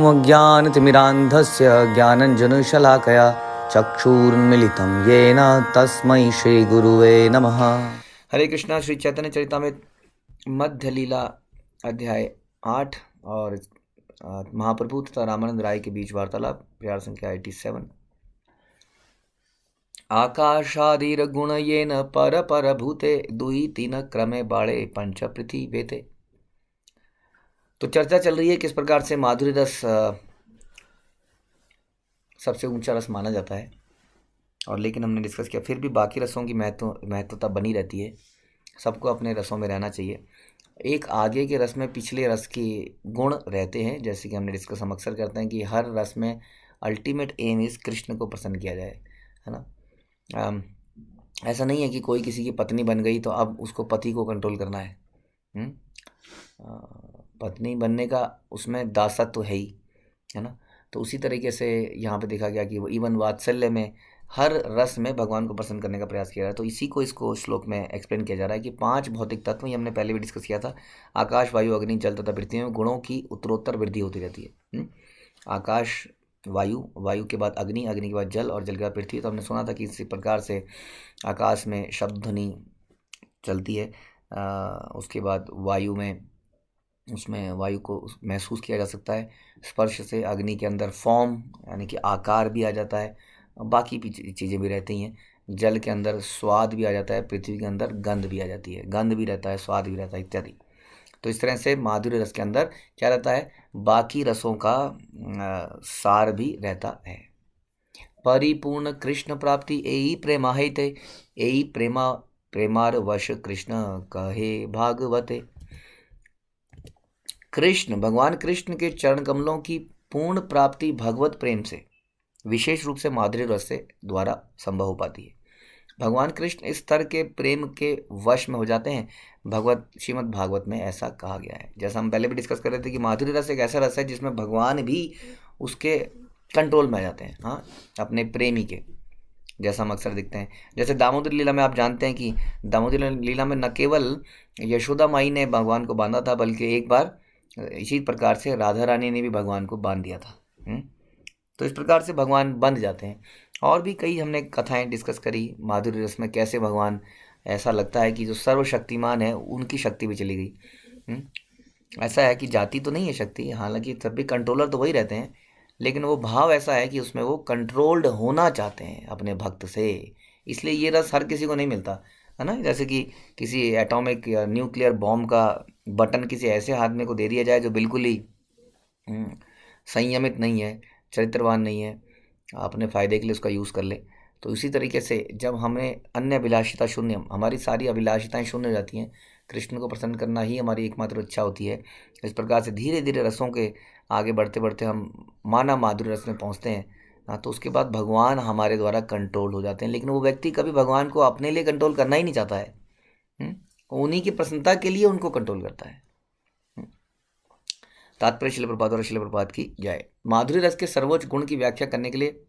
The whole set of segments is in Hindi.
अज्ञानतिमिरान्धस्य ज्ञानञ्जनशलाकया चक्षुरुन्मिलितं येन तस्मै श्रीगुरुवे नमः। हरे कृष्णा। श्री चैतन्य चरितामृत मध्य लीला अध्याय 8 और महाप्रभु तथा रामानंद राय के बीच वार्तालाप, प्यार संख्या 87। आकाशादिर्गुणयेन पर पर भूते दुई तीन क्रमे बाणे पंच पृथ्वीते। तो चर्चा चल रही है किस प्रकार से माधुरी रस सबसे ऊंचा रस माना जाता है, और लेकिन हमने डिस्कस किया फिर भी बाकी रसों की महत्वता बनी रहती है। सबको अपने रसों में रहना चाहिए। एक आगे के रस में पिछले रस के गुण रहते हैं, जैसे कि हमने डिस्कस हम अक्सर करते हैं कि हर रस में अल्टीमेट एम इज़ कृष्ण को प्रसन्न किया जाए, है ना। ऐसा नहीं है कि कोई किसी की पत्नी बन गई तो अब उसको पति को कंट्रोल करना है। पत्नी बनने का उसमें दासत्व तो है ही, है ना। तो उसी तरीके से यहाँ पे देखा गया कि वो इवन वात्सल्य में हर रस में भगवान को प्रसन्न करने का प्रयास किया है। तो इसी को इसको श्लोक में एक्सप्लेन किया जा रहा है कि 5 भौतिक तत्व, ये हमने पहले भी डिस्कस किया था, आकाश वायु अग्नि जल तथा पृथ्वी में गुणों की उत्तरोत्तर वृद्धि होती रहती है। आकाश वायु, वायु के बाद अग्नि, अग्नि के बाद जल और जल के बाद पृथ्वी। तो हमने सुना था कि इसी प्रकार से आकाश में शब्द ध्वनि चलती है, उसके बाद वायु में उसमें वायु को महसूस किया जा सकता है स्पर्श से। अग्नि के अंदर फॉर्म यानी कि आकार भी आ जाता है, बाकी चीज़ें भी रहती हैं। जल के अंदर स्वाद भी आ जाता है, पृथ्वी के अंदर गंध भी आ जाती है, गंध भी रहता है, स्वाद भी रहता है इत्यादि। तो इस तरह से माधुर्य रस के अंदर क्या रहता है, बाकी रसों का सार भी रहता है। परिपूर्ण कृष्ण प्राप्ति एई प्रेमाहिते, एई प्रेमार वश कृष्ण कहे भागवते। कृष्ण भगवान कृष्ण के चरण कमलों की पूर्ण प्राप्ति भगवत प्रेम से, विशेष रूप से माधुर्य रस से द्वारा संभव हो पाती है। भगवान कृष्ण इस स्तर के प्रेम के वश में हो जाते हैं। श्रीमद् भागवत में ऐसा कहा गया है। जैसा हम पहले भी डिस्कस कर रहे थे कि माधुर्य रस एक ऐसा रस है जिसमें भगवान भी उसके कंट्रोल में आ जाते हैं, हाँ, अपने प्रेमी के, जैसा हम अक्सर दिखते हैं। जैसे दामोदर लीला में आप जानते हैं कि दामोदर लीला में न केवल यशोदा माई ने भगवान को बांधा था, बल्कि एक बार इसी प्रकार से राधा रानी ने भी भगवान को बांध दिया था। तो इस प्रकार से भगवान बंध जाते हैं। और भी कई हमने कथाएं डिस्कस करी माधुर्य रस में, कैसे भगवान ऐसा लगता है कि जो सर्वशक्तिमान है उनकी शक्ति भी चली गई। ऐसा है कि जाति तो नहीं है शक्ति, हालांकि तब भी कंट्रोलर तो वही रहते हैं, लेकिन वो भाव ऐसा है कि उसमें वो कंट्रोल्ड होना चाहते हैं अपने भक्त से। इसलिए ये रस हर किसी को नहीं मिलता, है ना। जैसे कि किसी एटॉमिक या न्यूक्लियर बॉम्ब का बटन किसी ऐसे आदमी को दे दिया जाए जो बिल्कुल ही संयमित नहीं है, चरित्रवान नहीं है, अपने फ़ायदे के लिए उसका यूज़ कर ले। तो इसी तरीके से जब हमें अन्य अभिलाषिता शून्य, हमारी सारी अभिलाषिताएं शून्य हो जाती हैं, कृष्ण को प्रसन्न करना ही हमारी एकमात्र इच्छा होती है। इस प्रकार से धीरे धीरे रसों के आगे बढ़ते बढ़ते हम माना माधुर्य रस में पहुँचते हैं, तो उसके बाद भगवान हमारे द्वारा कंट्रोल हो जाते हैं। लेकिन वो व्यक्ति कभी भगवान को अपने लिए कंट्रोल करना ही नहीं चाहता है, उन्हीं की प्रसन्नता के लिए उनको कंट्रोल करता है। तात्पर्य शिल प्रपात और शिल प्रपात की जय। माधुर्य रस के सर्वोच्च गुण की व्याख्या करने के लिए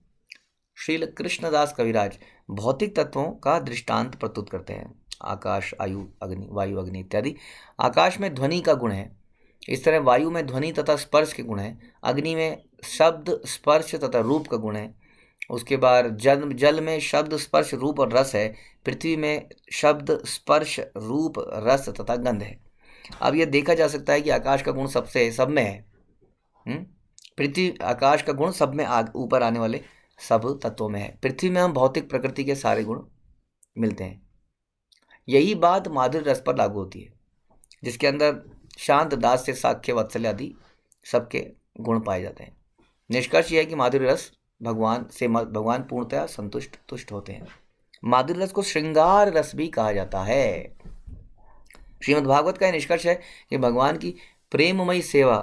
श्रील कृष्णदास कविराज भौतिक तत्वों का दृष्टांत प्रस्तुत करते हैं। आकाश, वायु अग्नि इत्यादि। आकाश में ध्वनि का गुण है, इस तरह वायु में ध्वनि तथा स्पर्श के गुण है। अग्नि में शब्द स्पर्श तथा रूप का गुण है। उसके बाद जल में शब्द स्पर्श रूप और रस है। पृथ्वी में शब्द स्पर्श रूप रस तथा गंध है। अब यह देखा जा सकता है कि आकाश का गुण सब में है। पृथ्वी आकाश का गुण सब में ऊपर आने वाले सब तत्वों में है। पृथ्वी में हम भौतिक प्रकृति के सारे गुण मिलते हैं। यही बात माधुर्य रस पर लागू होती है, जिसके अंदर शांत, दास्य, साख्य, वात्सल्य आदि सबके गुण पाए जाते हैं। निष्कर्ष यह है कि माधुर्य रस भगवान पूर्णतया तुष्ट होते हैं। माधुर्य रस को श्रृंगार रस भी कहा जाता है। श्रीमद् भागवत का यह निष्कर्ष है कि भगवान की प्रेममयी सेवा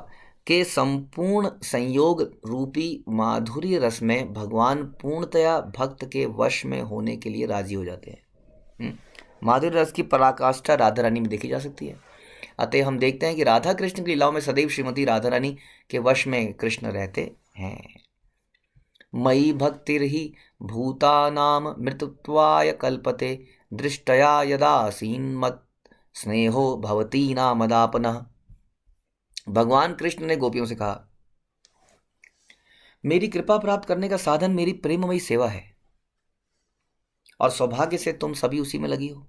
के संपूर्ण संयोग रूपी माधुर्य रस में भगवान पूर्णतया भक्त के वश में होने के लिए राजी हो जाते हैं। माधुर्य रस की पराकाष्ठा राधा रानी में देखी जा सकती है। अतः हम देखते हैं कि राधा कृष्ण की लीलाओं में सदैव श्रीमती राधा रानी के वश में कृष्ण रहते हैं। मयि भक्तिर्हि भूतानाम मृतत्वाय कल्पते, दृष्टया यदासीन मत स्नेहो भवती नामदापनः। भगवान कृष्ण ने गोपियों से कहा मेरी कृपा प्राप्त करने का साधन मेरी प्रेममयी सेवा है, और सौभाग्य से तुम सभी उसी में लगी हो।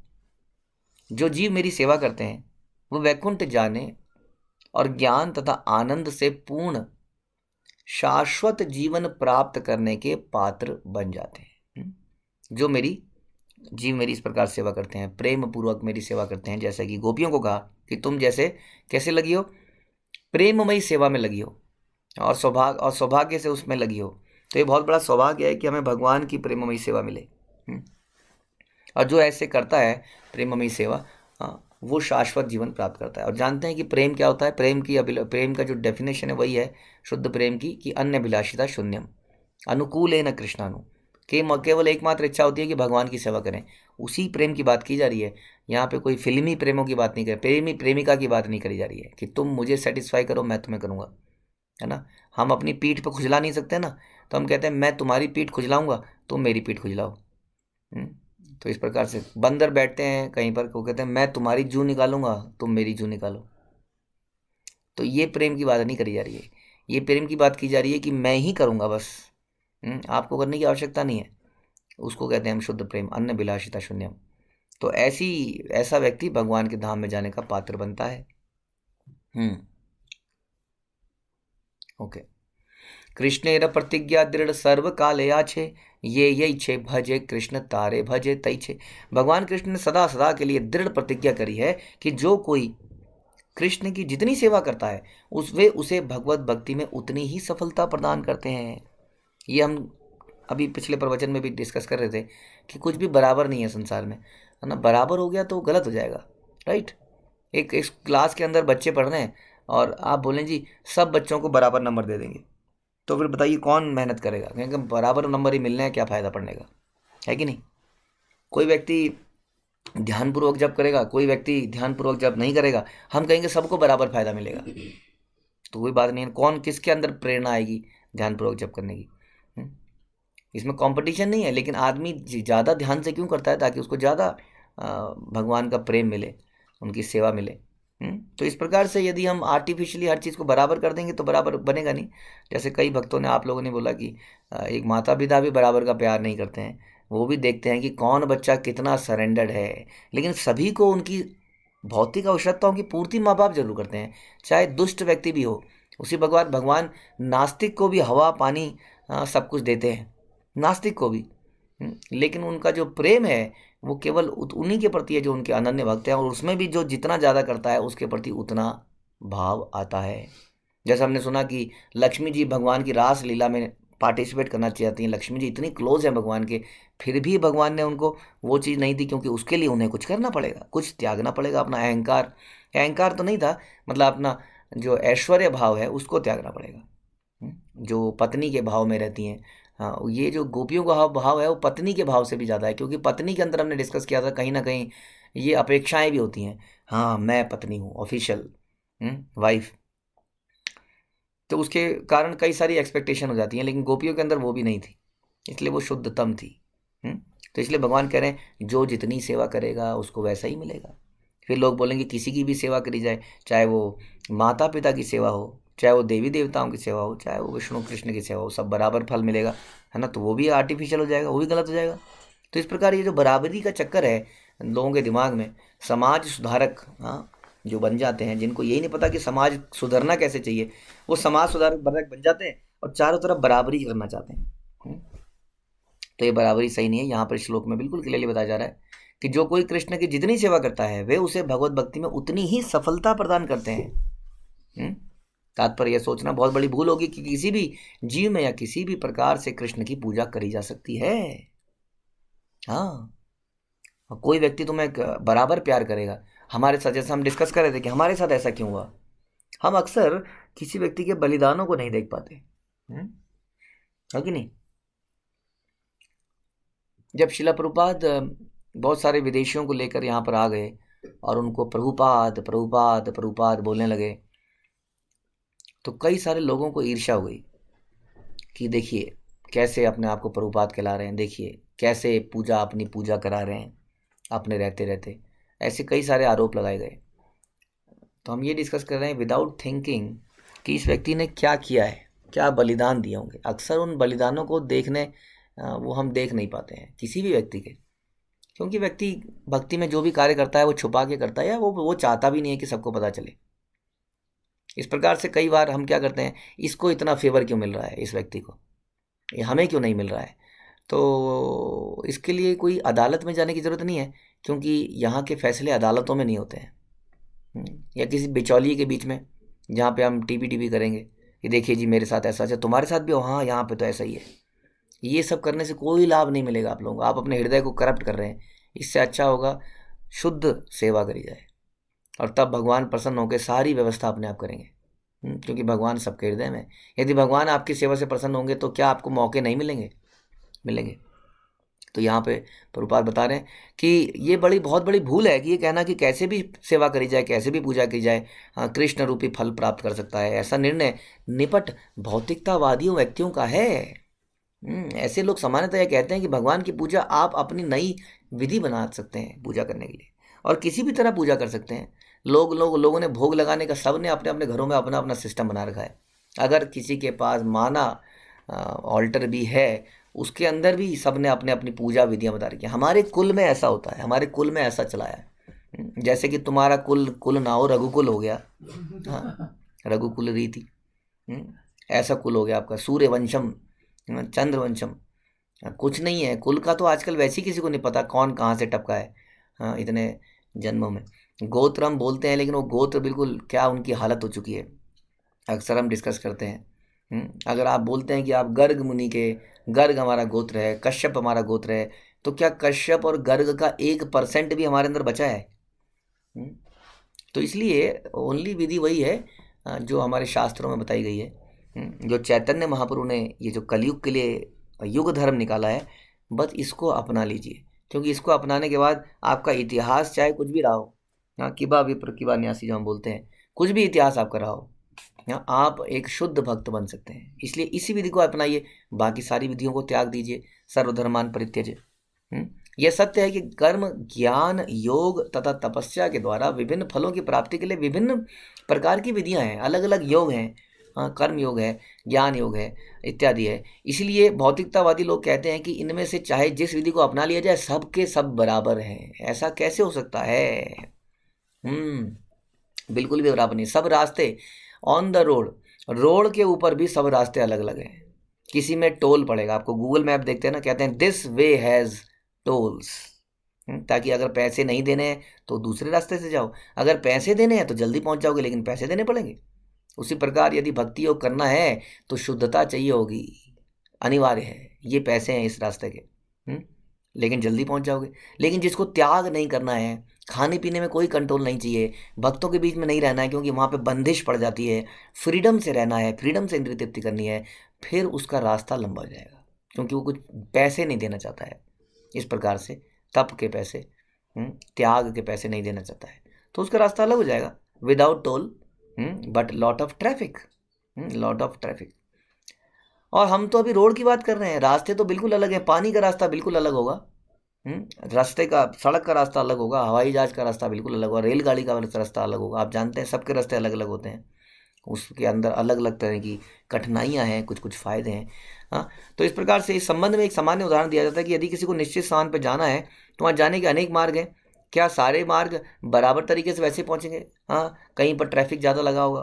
जो जीव मेरी सेवा करते हैं वो वैकुंठ जाने और ज्ञान तथा आनंद से पूर्ण शाश्वत जीवन प्राप्त करने के पात्र बन जाते हैं। जो जीव मेरी इस प्रकार सेवा करते हैं, प्रेम पूर्वक मेरी सेवा करते हैं, जैसे कि गोपियों को कहा कि तुम जैसे कैसे लगी हो, प्रेममयी सेवा में लगी हो, और सौभाग्य से उसमें लगी हो। तो ये बहुत बड़ा सौभाग्य है कि हमें भगवान की प्रेममयी सेवा मिले। और जो ऐसे करता है प्रेममयी सेवा, वो शाश्वत जीवन प्राप्त करता है। और जानते हैं कि प्रेम क्या होता है? प्रेम का जो डेफिनेशन है वही है शुद्ध प्रेम की, कि अन्य अभिलाषिता शून्यम अनुकूल न कृष्णानु, केवल एकमात्र इच्छा होती है कि भगवान की सेवा करें। उसी प्रेम की बात की जा रही है यहाँ पे। कोई फिल्मी प्रेमों की बात नहीं कर, प्रेमिका की बात नहीं करी जा रही है कि तुम मुझे सेटिस्फाई करो मैं तुम्हें करूँगा, है ना। हम अपनी पीठ पर खुजला नहीं सकते ना, तो हम कहते हैं मैं तुम्हारी पीठ खुजलाऊंगा, तुम मेरी पीठ खुजलाओ। तो इस प्रकार से बंदर बैठते हैं कहीं पर, वो कहते हैं मैं तुम्हारी जू निकालूंगा, तुम मेरी जू निकालो। तो ये प्रेम की बात नहीं करी जा रही है। ये प्रेम की बात की जा रही है कि मैं ही करूँगा बस, आपको करने की आवश्यकता नहीं है। उसको कहते हैं हम शुद्ध प्रेम, अन्य विलासिता शून्यम। तो ऐसा व्यक्ति भगवान के धाम में जाने का पात्र बनता है। ओके। कृष्णेर प्रतिज्ञा दृढ़ सर्व कालया छे, ये यही छे भजे कृष्ण तारे भजे तई छे। भगवान कृष्ण ने सदा सदा के लिए दृढ़ प्रतिज्ञा करी है कि जो कोई कृष्ण की जितनी सेवा करता है वे उसे भगवत भक्ति में उतनी ही सफलता प्रदान करते हैं। ये हम अभी पिछले प्रवचन में भी डिस्कस कर रहे थे कि कुछ भी बराबर नहीं है संसार में, है ना। बराबर हो गया तो गलत हो जाएगा, राइट। एक क्लास के अंदर बच्चे पढ़ रहे हैं और आप बोलें जी सब बच्चों को बराबर नंबर दे देंगे, तो फिर बताइए कौन मेहनत करेगा? क्योंकि बराबर नंबर ही मिलने हैं, क्या फ़ायदा पढ़ने का, है कि नहीं। कोई व्यक्ति ध्यानपूर्वक जब करेगा, कोई व्यक्ति ध्यानपूर्वक जब नहीं करेगा, हम कहेंगे सबको बराबर फायदा मिलेगा, तो वही बात नहीं है। कौन किसके अंदर प्रेरणा आएगी ध्यानपूर्वक जब करने की? इसमें कंपटीशन नहीं है, लेकिन आदमी ज़्यादा ध्यान से क्यों करता है? ताकि उसको ज़्यादा भगवान का प्रेम मिले, उनकी सेवा मिले। तो इस प्रकार से यदि हम आर्टिफिशियली हर चीज़ को बराबर कर देंगे तो बराबर बनेगा नहीं। जैसे कई भक्तों ने, आप लोगों ने बोला कि एक माता पिता भी बराबर का प्यार नहीं करते हैं, वो भी देखते हैं कि कौन बच्चा कितना सरेंडर्ड है। लेकिन सभी को उनकी भौतिक आवश्यकताओं की पूर्ति माँ बाप जरूर करते हैं, चाहे दुष्ट व्यक्ति भी हो। उसी भगवान नास्तिक को भी हवा पानी सब कुछ देते हैं, नास्तिक को भी। लेकिन उनका जो प्रेम है वो केवल उन्हीं के प्रति है जो उनके अनन्य भक्त हैं, और उसमें भी जो जितना ज़्यादा करता है उसके प्रति उतना भाव आता है। जैसे हमने सुना कि लक्ष्मी जी भगवान की रास लीला में पार्टिसिपेट करना चाहती हैं। लक्ष्मी जी इतनी क्लोज हैं भगवान के, फिर भी भगवान ने उनको वो चीज़ नहीं दी, क्योंकि उसके लिए उन्हें कुछ करना पड़ेगा, कुछ त्यागना पड़ेगा। अपना अहंकार तो नहीं था, मतलब अपना जो ऐश्वर्य भाव है उसको त्यागना पड़ेगा। जो पत्नी के भाव में रहती हैं, हाँ, ये जो गोपियों का भाव है वो पत्नी के भाव से भी ज़्यादा है, क्योंकि पत्नी के अंदर हमने डिस्कस किया था कहीं ना कहीं ये अपेक्षाएं भी होती हैं। हाँ, मैं पत्नी हूँ, ऑफिशियल वाइफ, तो उसके कारण कई सारी एक्सपेक्टेशन हो जाती हैं, लेकिन गोपियों के अंदर वो भी नहीं थी, इसलिए वो शुद्धतम थी। तो इसलिए भगवान कह रहे हैं जो जितनी सेवा करेगा उसको वैसा ही मिलेगा। फिर लोग बोलेंगे किसी की भी सेवा करी जाए, चाहे वो माता पिता की सेवा हो, चाहे वो देवी देवताओं की सेवा हो, चाहे वो विष्णु कृष्ण की सेवा हो, सब बराबर फल मिलेगा, है ना। तो वो भी आर्टिफिशियल हो जाएगा, वो भी गलत हो जाएगा। तो इस प्रकार ये जो बराबरी का चक्कर है लोगों के दिमाग में, समाज सुधारक जो बन जाते हैं, जिनको यही नहीं पता कि समाज सुधरना कैसे चाहिए, वो समाज सुधारक बन जाते हैं और चारों तरफ बराबरी करना चाहते हैं। तो ये बराबरी सही नहीं है। यहाँ पर श्लोक में बिल्कुल क्लियरली बताया जा रहा है कि जो कोई कृष्ण की जितनी सेवा करता है वे उसे भगवत भक्ति में उतनी ही सफलता प्रदान करते हैं। तात्पर्य सोचना बहुत बड़ी भूल होगी कि किसी भी जीव में या किसी भी प्रकार से कृष्ण की पूजा करी जा सकती है। हाँ, कोई व्यक्ति तुम्हें बराबर प्यार करेगा। हमारे साथ, जैसे हम डिस्कस कर रहे थे कि हमारे साथ ऐसा क्यों हुआ, हम अक्सर किसी व्यक्ति के बलिदानों को नहीं देख पाते, है कि नहीं। जब शिला प्रभुपाद बहुत सारे विदेशियों को लेकर यहाँ पर आ गए और उनको प्रभुपाद प्रभुपाद प्रभुपाद बोलने लगे, तो कई सारे लोगों को ईर्ष्या हो गई कि देखिए कैसे अपने आप को प्रभुपाद कहला रहे हैं, देखिए कैसे अपनी पूजा करा रहे हैं अपने रहते रहते। ऐसे कई सारे आरोप लगाए गए। तो हम ये डिस्कस कर रहे हैं विदाउट थिंकिंग कि इस व्यक्ति ने क्या किया है, क्या बलिदान दिए होंगे। अक्सर उन बलिदानों को देखने वो हम देख नहीं पाते हैं किसी भी व्यक्ति के, क्योंकि व्यक्ति भक्ति में जो भी कार्य करता है वो छुपा के करता है, या वो चाहता भी नहीं है कि सबको पता चले। इस प्रकार से कई बार हम क्या करते हैं, इसको इतना फेवर क्यों मिल रहा है, इस व्यक्ति को ये हमें क्यों नहीं मिल रहा है। तो इसके लिए कोई अदालत में जाने की ज़रूरत नहीं है, क्योंकि यहाँ के फैसले अदालतों में नहीं होते हैं। या किसी बिचौलिए के बीच में, जहाँ पे हम टीपी करेंगे कि देखिए जी मेरे साथ ऐसा, अच्छा तुम्हारे साथ भी हो, हाँ यहाँ पे तो ऐसा ही है। ये सब करने से कोई लाभ नहीं मिलेगा आप लोगों को, आप अपने हृदय को करप्ट कर रहे हैं। इससे अच्छा होगा शुद्ध सेवा करी जाए, और तब भगवान प्रसन्न होकर सारी व्यवस्था अपने आप करेंगे। क्योंकि भगवान सबके हृदय में। यदि भगवान आपकी सेवा से प्रसन्न होंगे तो क्या आपको मौके नहीं मिलेंगे, मिलेंगे। तो यहाँ पे प्रभुपाद बता रहे हैं कि ये बहुत बड़ी भूल है कि ये कहना कि कैसे भी सेवा करी जाए, कैसे भी पूजा की जाए, हाँ कृष्ण रूपी फल प्राप्त कर सकता है, ऐसा निर्णय निपट भौतिकतावादियों व्यक्तियों का है। ऐसे लोग सामान्यतः यह कहते हैं कि भगवान की पूजा आप अपनी नई विधि बना सकते हैं पूजा करने के लिए, और किसी भी तरह पूजा कर सकते हैं। लोगों ने भोग लगाने का, सब ने अपने अपने घरों में अपना अपना सिस्टम बना रखा है। अगर किसी के पास माना ऑल्टर भी है, उसके अंदर भी सब ने अपने अपनी पूजा विधियां बता रखी है। हमारे कुल में ऐसा होता है, हमारे कुल में ऐसा चला है। जैसे कि तुम्हारा कुल ना हो, रघुकुल हो गया, हाँ रघुकुल रीति, ऐसा कुल हो गया आपका, सूर्यवंशम, चंद्रवंशम। कुछ नहीं है कुल का, तो आजकल वैसे ही किसी को नहीं पता कौन कहाँ से टपका है। हाँ इतने जन्मों में गोत्र हम बोलते हैं, लेकिन वो गोत्र बिल्कुल क्या उनकी हालत हो चुकी है, अक्सर हम डिस्कस करते हैं। अगर आप बोलते हैं कि आप गर्ग मुनि के, गर्ग हमारा गोत्र है, कश्यप हमारा गोत्र है, तो क्या कश्यप और गर्ग का 1% भी हमारे अंदर बचा है? तो इसलिए ओनली विधि वही है जो हमारे शास्त्रों में बताई गई है। जो चैतन्य महाप्रभु ने ये जो कलयुग के लिए युग धर्म निकाला है, बस इसको अपना लीजिए, क्योंकि इसको अपनाने के बाद आपका इतिहास चाहे कुछ भी रहा हो, हाँ किबा विप्र किबा न्यासी जो हम बोलते हैं, कुछ भी इतिहास आपका रहा हो, आप एक शुद्ध भक्त बन सकते हैं। इसलिए इसी विधि को अपनाइए, बाकी सारी विधियों को त्याग दीजिए। सर्वधर्मान परित्यज्य। यह सत्य है कि कर्म, ज्ञान, योग तथा तपस्या के द्वारा विभिन्न फलों की प्राप्ति के लिए विभिन्न प्रकार की विधियां हैं, अलग अलग योग हैं। हाँ कर्म योग है, ज्ञान योग है, इत्यादि है। इसलिए भौतिकतावादी लोग कहते हैं कि इनमें से चाहे जिस विधि को अपना लिया जाए, सबके सब बराबर हैं। ऐसा कैसे हो सकता है? बिल्कुल भी बराबर नहीं। सब रास्ते ऑन द रोड के ऊपर भी सब रास्ते अलग अलग हैं। किसी में टोल पड़ेगा, आपको गूगल मैप देखते हैं ना, कहते हैं दिस वे हैज़ टोल्स, ताकि अगर पैसे नहीं देने हैं तो दूसरे रास्ते से जाओ, अगर पैसे देने हैं तो जल्दी पहुंच जाओगे, लेकिन पैसे देने पड़ेंगे। उसी प्रकार यदि भक्ति योग करना है तो शुद्धता चाहिए होगी, अनिवार्य है। ये पैसे हैं इस रास्ते के, लेकिन जल्दी पहुंच जाओगे। लेकिन जिसको त्याग नहीं करना है, खाने पीने में कोई कंट्रोल नहीं चाहिए, भक्तों के बीच में नहीं रहना है क्योंकि वहाँ पे बंदिश पड़ जाती है, फ्रीडम से रहना है, फ्रीडम से इंद्रिय तृप्ति करनी है, फिर उसका रास्ता लंबा हो जाएगा, क्योंकि वो कुछ पैसे नहीं देना चाहता है। इस प्रकार से तप के पैसे, त्याग के पैसे नहीं देना चाहता है, तो उसका रास्ता अलग हो जाएगा, without toll but lot of traffic, lot of traffic. और हम तो अभी रोड की बात कर रहे हैं, रास्ते तो बिल्कुल अलग है। पानी का रास्ता बिल्कुल अलग होगा, रास्ते का, सड़क का रास्ता अलग होगा, हवाई जहाज का रास्ता बिल्कुल अलग होगा, रेलगाड़ी का रास्ता अलग होगा। आप जानते हैं सबके रास्ते अलग अलग होते हैं, उसके अंदर अलग अलग तरह की कठिनाइयाँ हैं, कुछ कुछ फायदे हैं। हाँ तो इस प्रकार से इस संबंध में एक सामान्य उदाहरण दिया जाता है कि यदि किसी को निश्चित स्थान पर जाना है तो वहाँ जाने के अनेक मार्ग हैं। क्या सारे मार्ग बराबर तरीके से वैसे पहुँचेंगे? हाँ कहीं पर ट्रैफिक ज़्यादा लगा होगा,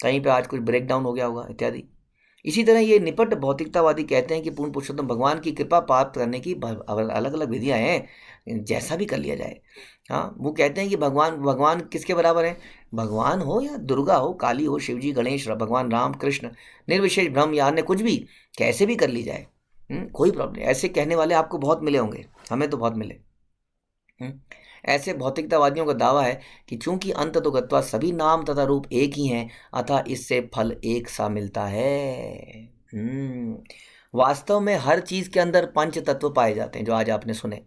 कहीं पर आज कुछ ब्रेक डाउन हो गया होगा, इत्यादि। इसी तरह ये निपट भौतिकतावादी कहते हैं कि पूर्ण पुरुषोत्तम भगवान की कृपा प्राप्त करने की अलग अलग विधियां हैं, जैसा भी कर लिया जाए। हाँ वो कहते हैं कि भगवान किसके बराबर है? भगवान हो या दुर्गा हो, काली हो, शिवजी, गणेश, भगवान राम, कृष्ण, निर्विशेष ब्रह्म या अन्य कुछ भी, कैसे भी कर ली जाए, कोई प्रॉब्लम नहीं। ऐसे कहने वाले आपको बहुत मिले होंगे, हमें तो बहुत मिले। ऐसे भौतिकतावादियों का दावा है कि चूंकि अंत तो गत्वा सभी नाम तथा रूप एक ही हैं, अतः इससे फल एक सा मिलता है। वास्तव में हर चीज के अंदर पंच तत्व पाए जाते हैं, जो आज आपने सुने।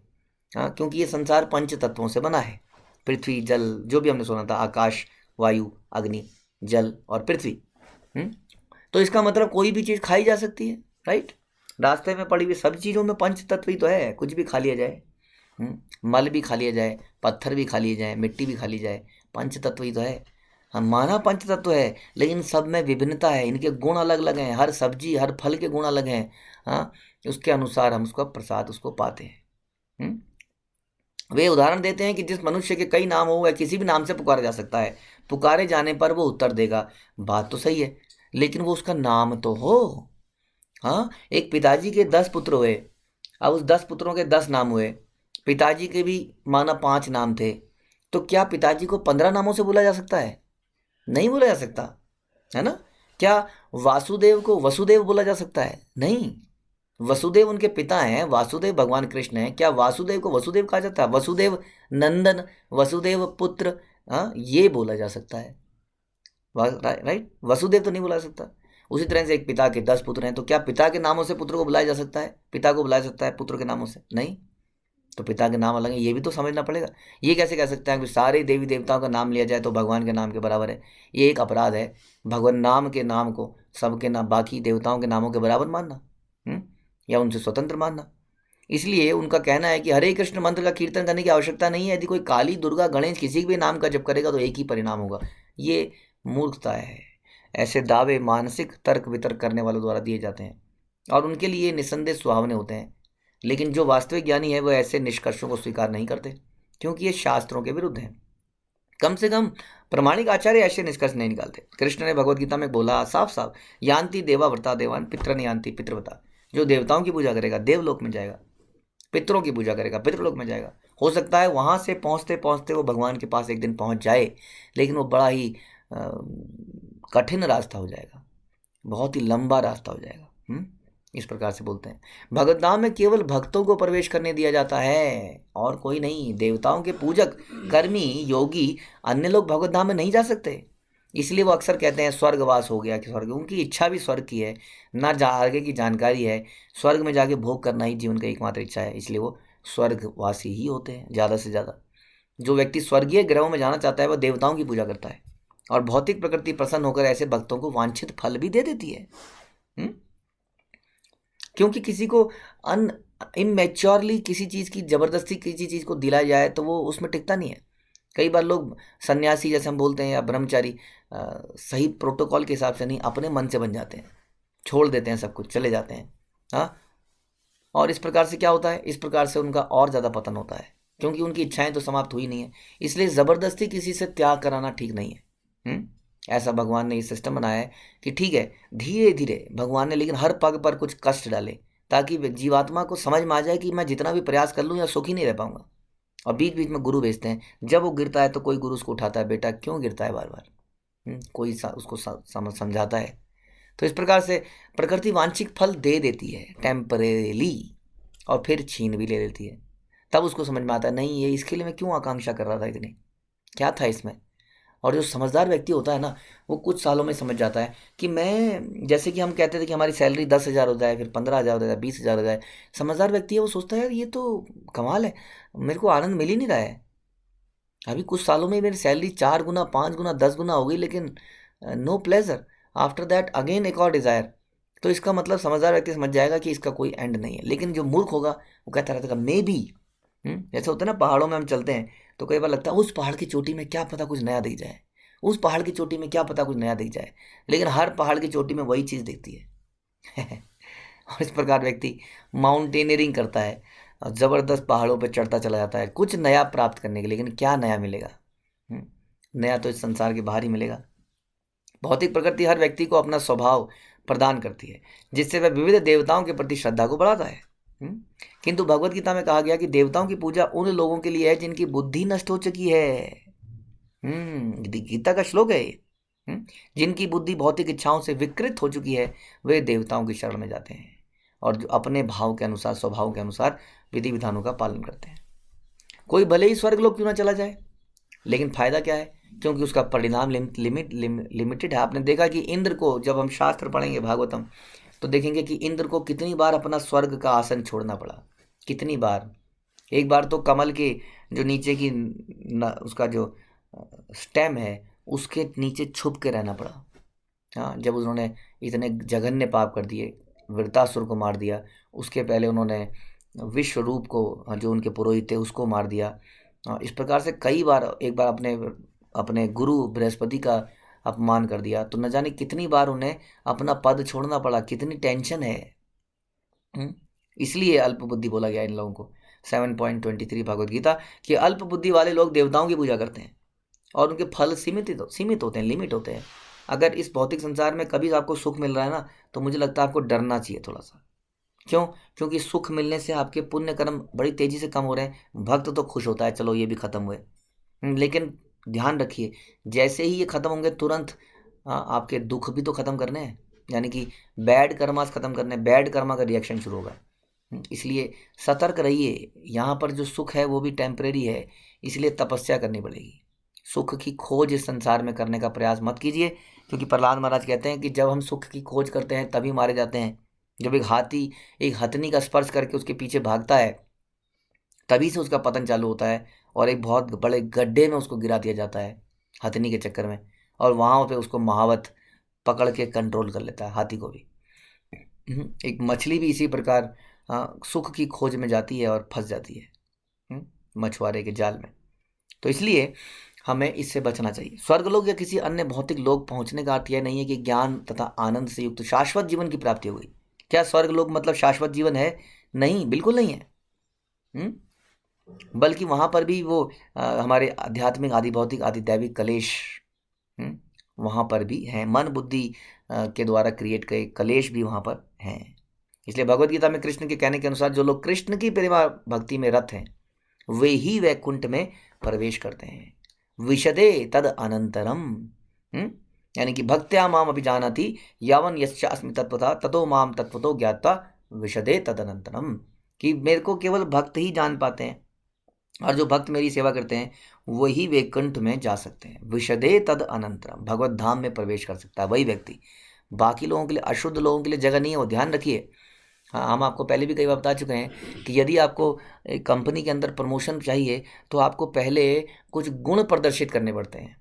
हाँ क्योंकि ये संसार पंच तत्वों से बना है, पृथ्वी, जल, जो भी हमने सुना था, आकाश, वायु, अग्नि, जल और पृथ्वी। तो इसका मतलब कोई भी चीज खाई जा सकती है, राइट? रास्ते में पड़ी हुई सब चीजों में पंच तत्व ही तो है, कुछ भी खा लिया जाए, मल भी खा लिया जाए, पत्थर भी खा लिए जाए, मिट्टी भी खा ली जाए, पंच तत्व ही तो है। हम माना पंच तत्व है, लेकिन सब में विभिन्नता है, इनके गुण अलग अलग हैं, हर सब्जी हर फल के गुण अलग हैं। हाँ, उसके अनुसार हम उसका प्रसाद उसको पाते हैं। वे उदाहरण देते हैं कि जिस मनुष्य के कई नाम हो वह किसी भी नाम से पुकारा जा सकता है, पुकारे जाने पर वो उत्तर देगा। बात तो सही है, लेकिन वो उसका नाम तो हो। हाँ, एक पिताजी के 10 पुत्र हुए, अब उस 10 पुत्रों के 10 नाम हुए, पिताजी के भी माना 5 नाम थे, तो क्या पिताजी को 15 नामों से बुला जा सकता है? नहीं बोला जा सकता, है ना। क्या वासुदेव को वसुदेव बोला जा सकता है? नहीं। वसुदेव उनके पिता हैं, वासुदेव भगवान कृष्ण हैं, क्या वासुदेव को वसुदेव कहा जाता है? वसुदेव नंदन, वसुदेव पुत्र, हाँ, ये बोला जा सकता है। राइट, वसुदेव तो नहीं बुला सकता। उसी तरह से एक पिता के 10 पुत्र हैं, तो क्या पिता के नामों से पुत्र को बुलाया जा सकता है? पिता को बुलाया सकता है पुत्र के नामों से? नहीं। तो पिता के नाम अलग है, ये भी तो समझना पड़ेगा। ये कैसे कह सकते हैं कि सारे देवी देवताओं का नाम लिया जाए तो भगवान के नाम के बराबर है? ये एक अपराध है। भगवान नाम के नाम को सबके नाम बाकी देवताओं के नामों के बराबर मानना, या उनसे स्वतंत्र मानना। इसलिए उनका कहना है कि हरे कृष्ण मंत्र का कीर्तन करने की आवश्यकता नहीं है। यदि कोई काली, दुर्गा, गणेश किसी भी नाम का जप करेगा तो एक ही परिणाम होगा। ये मूर्खता है। ऐसे दावे मानसिक तर्क वितर्क करने वालों द्वारा दिए जाते हैं और उनके लिए निसंदेह सुहावने होते हैं, लेकिन जो वास्तविक ज्ञानी है वह ऐसे निष्कर्षों को स्वीकार नहीं करते, क्योंकि ये शास्त्रों के विरुद्ध हैं। कम से कम प्रमाणिक आचार्य ऐसे निष्कर्ष नहीं निकालते। कृष्ण ने भगवत गीता में बोला साफ साफ, यान्ति देवाव्रता देवान पितरन यान्ति पितृव्रता। जो देवताओं की पूजा करेगा देवलोक में जाएगा, पितरों की पूजा करेगा पितृलोक में जाएगा। हो सकता है वहां से पहुंचते पहुंचते वो भगवान के पास एक दिन पहुंच जाए, लेकिन वो बड़ा ही कठिन रास्ता हो जाएगा, बहुत ही लंबा रास्ता हो जाएगा। इस प्रकार से बोलते हैं। भगवत धाम में केवल भक्तों को प्रवेश करने दिया जाता है और कोई नहीं। देवताओं के पूजक, कर्मी, योगी, अन्य लोग भगवत धाम में नहीं जा सकते। इसलिए वो अक्सर कहते हैं स्वर्गवास हो गया कि स्वर्ग, उनकी इच्छा भी स्वर्ग की है, ना आगे की जानकारी है। स्वर्ग में जाके भोग करना ही जीवन का एकमात्र इच्छा है, इसलिए वो स्वर्गवासी ही होते हैं ज़्यादा से ज़्यादा। जो व्यक्ति स्वर्गीय ग्रहों में जाना चाहता है वह देवताओं की पूजा करता है, और भौतिक प्रकृति प्रसन्न होकर ऐसे भक्तों को वांछित फल भी दे देती है। क्योंकि किसी को इनमेच्योरली किसी चीज़ की जबरदस्ती किसी चीज़ को दिलाया जाए तो वो उसमें टिकता नहीं है। कई बार लोग सन्यासी जैसे हम बोलते हैं या ब्रह्मचारी सही प्रोटोकॉल के हिसाब से नहीं, अपने मन से बन जाते हैं, छोड़ देते हैं सब कुछ, चले जाते हैं। हाँ, और इस प्रकार से क्या होता है? इस प्रकार से उनका और ज़्यादा पतन होता है, क्योंकि उनकी इच्छाएं तो समाप्त हुई नहीं है। इसलिए ज़बरदस्ती किसी से त्याग कराना ठीक नहीं है। ऐसा भगवान ने ये सिस्टम बनाया है कि ठीक है, धीरे धीरे भगवान ने लेकिन हर पग पर कुछ कष्ट डाले, ताकि जीवात्मा को समझ में आ जाए कि मैं जितना भी प्रयास कर लूँ या सुखी नहीं रह पाऊंगा। और बीच बीच में गुरु भेजते हैं, जब वो गिरता है तो कोई गुरु उसको उठाता है, बेटा क्यों गिरता है बार बार, कोई उसको समझाता है। तो इस प्रकार से प्रकृति वांछित फल दे देती है टेम्परेली, और फिर छीन भी ले लेती है। तब उसको समझ में आता है, नहीं ये इसके लिए मैं क्यों आकांक्षा कर रहा था इतनी, क्या था इसमें। और जो समझदार व्यक्ति होता है ना, वो कुछ सालों में समझ जाता है कि मैं, जैसे कि हम कहते थे कि हमारी सैलरी 10,000 हो जाए, फिर 15,000 हो जाए, 20,000 हो जाए। समझदार व्यक्ति है, वो सोचता है यार ये तो कमाल है, मेरे को आनंद मिल ही नहीं रहा है। अभी कुछ सालों में मेरी सैलरी 4 गुना, 5 गुना, 10 गुना हो गई, लेकिन no pleasure. After that again एक और डिज़ायर। तो इसका मतलब समझदार व्यक्ति समझ जाएगा कि इसका कोई एंड नहीं है। लेकिन जो मूर्ख होगा वो कहता रहता है मे बी। जैसे होता है ना, पहाड़ों में हम चलते हैं तो कई बार लगता है उस पहाड़ की चोटी में क्या पता कुछ नया दिख जाए, उस पहाड़ की चोटी में क्या पता कुछ नया दिख जाए, लेकिन हर पहाड़ की चोटी में वही चीज़ दिखती है। और इस प्रकार व्यक्ति माउंटेनियरिंग करता है और ज़बरदस्त पहाड़ों पर चढ़ता चला जाता है कुछ नया प्राप्त करने के लिए, लेकिन क्या नया मिलेगा? नया तो इस संसार के बाहर ही मिलेगा। भौतिक प्रकृति हर व्यक्ति को अपना स्वभाव प्रदान करती है, जिससे वह विविध देवताओं के प्रति श्रद्धा को बढ़ाता है। किंतु भगवत गीता में कहा गया कि देवताओं की पूजा उन लोगों के लिए है जिनकी बुद्धि नष्ट हो चुकी है। गीता का श्लोक है ये। जिनकी बुद्धि भौतिक इच्छाओं से विकृत हो चुकी है वे देवताओं की शरण में जाते हैं, और जो अपने भाव के अनुसार, स्वभाव के अनुसार विधि विधानों का पालन करते हैं। कोई भले ही स्वर्ग लोग क्यों ना चला जाए, लेकिन फायदा क्या है? क्योंकि उसका परिणाम लिमिटेड है। आपने देखा कि इंद्र को, जब हम शास्त्र पढ़ेंगे भागवतम, तो देखेंगे कि इंद्र को कितनी बार अपना स्वर्ग का आसन छोड़ना पड़ा। कितनी बार? एक बार तो कमल के जो नीचे की उसका जो स्टेम है उसके नीचे छुप के रहना पड़ा। हाँ, जब उन्होंने इतने जघन्य पाप कर दिए, वृत्तासुर को मार दिया, उसके पहले उन्होंने विश्वरूप को, जो उनके पुरोहित थे, उसको मार दिया। इस प्रकार से कई बार, एक बार अपने अपने गुरु बृहस्पति का अपमान कर दिया, तो न जाने कितनी बार उन्हें अपना पद छोड़ना पड़ा, कितनी टेंशन है। इसलिए अल्प बुद्धि बोला गया इन लोगों को। 7.23 भगवद गीता कि अल्प बुद्धि वाले लोग देवताओं की पूजा करते हैं और उनके फल सीमित होते हैं, लिमिट होते हैं। अगर इस भौतिक संसार में कभी आपको सुख मिल रहा है ना, तो मुझे लगता है आपको डरना चाहिए थोड़ा सा। क्यों? क्योंकि सुख मिलने से आपके पुण्य कर्म बड़ी तेजी से कम हो रहे हैं। भक्त तो खुश होता है, चलो ये भी खत्म हुए, लेकिन ध्यान रखिए, जैसे ही ये खत्म होंगे तुरंत आपके दुख भी तो खत्म करने हैं, यानी कि बैड कर्मास खत्म करने, बैड कर्मा का रिएक्शन शुरू होगा। इसलिए सतर्क रहिए। यहाँ पर जो सुख है वो भी टेम्परेरी है, इसलिए तपस्या करनी पड़ेगी। सुख की खोज इस संसार में करने का प्रयास मत कीजिए, क्योंकि प्रहलाद महाराज कहते हैं कि जब हम सुख की खोज करते हैं तभी मारे जाते हैं। जब एक हाथी एक हथनी का स्पर्श करके उसके पीछे भागता है, तभी से उसका पतन चालू होता है और एक बहुत बड़े गड्ढे में उसको गिरा दिया जाता है हथनी के चक्कर में, और वहाँ पे उसको महावत पकड़ के कंट्रोल कर लेता है हाथी को भी। एक मछली भी इसी प्रकार सुख की खोज में जाती है और फंस जाती है मछुआरे के जाल में। तो इसलिए हमें इससे बचना चाहिए। स्वर्गलोक या किसी अन्य भौतिक लोक पहुंचने का अर्थ यह नहीं है कि ज्ञान तथा आनंद से युक्त शाश्वत जीवन की प्राप्ति हो गई। क्या स्वर्गलोक मतलब शाश्वत जीवन है? नहीं, बिल्कुल नहीं है। बल्कि वहां पर भी वो हमारे आध्यात्मिक, आदि भौतिक, आदि दैविक कलेश वहां पर भी हैं। मन बुद्धि के द्वारा क्रिएट किए कलेश भी वहां पर हैं। इसलिए भगवद गीता में कृष्ण के कहने के अनुसार जो लोग कृष्ण की प्रेमा भक्ति में रत हैं वे ही वैकुंठ में प्रवेश करते हैं। विशदे तद अनंतरम, यानी कि भक्त्या माम अभिजानाति यावन यस्यास्मि तत्वतः ततो माम तत्वतो ज्ञात्वा विशदे तद अनंतरम, कि मेरे को केवल भक्त ही जान पाते हैं और जो भक्त मेरी सेवा करते हैं वही वैकुंठ में जा सकते हैं। विशदे तद अनंतरम, भगवत धाम में प्रवेश कर सकता है वही व्यक्ति। बाकी लोगों के लिए, अशुद्ध लोगों के लिए जगह नहीं है, वो ध्यान रखिए। हाँ, हम आपको पहले भी कई बार बता चुके हैं कि यदि आपको कंपनी के अंदर प्रमोशन चाहिए तो आपको पहले कुछ गुण प्रदर्शित करने पड़ते हैं।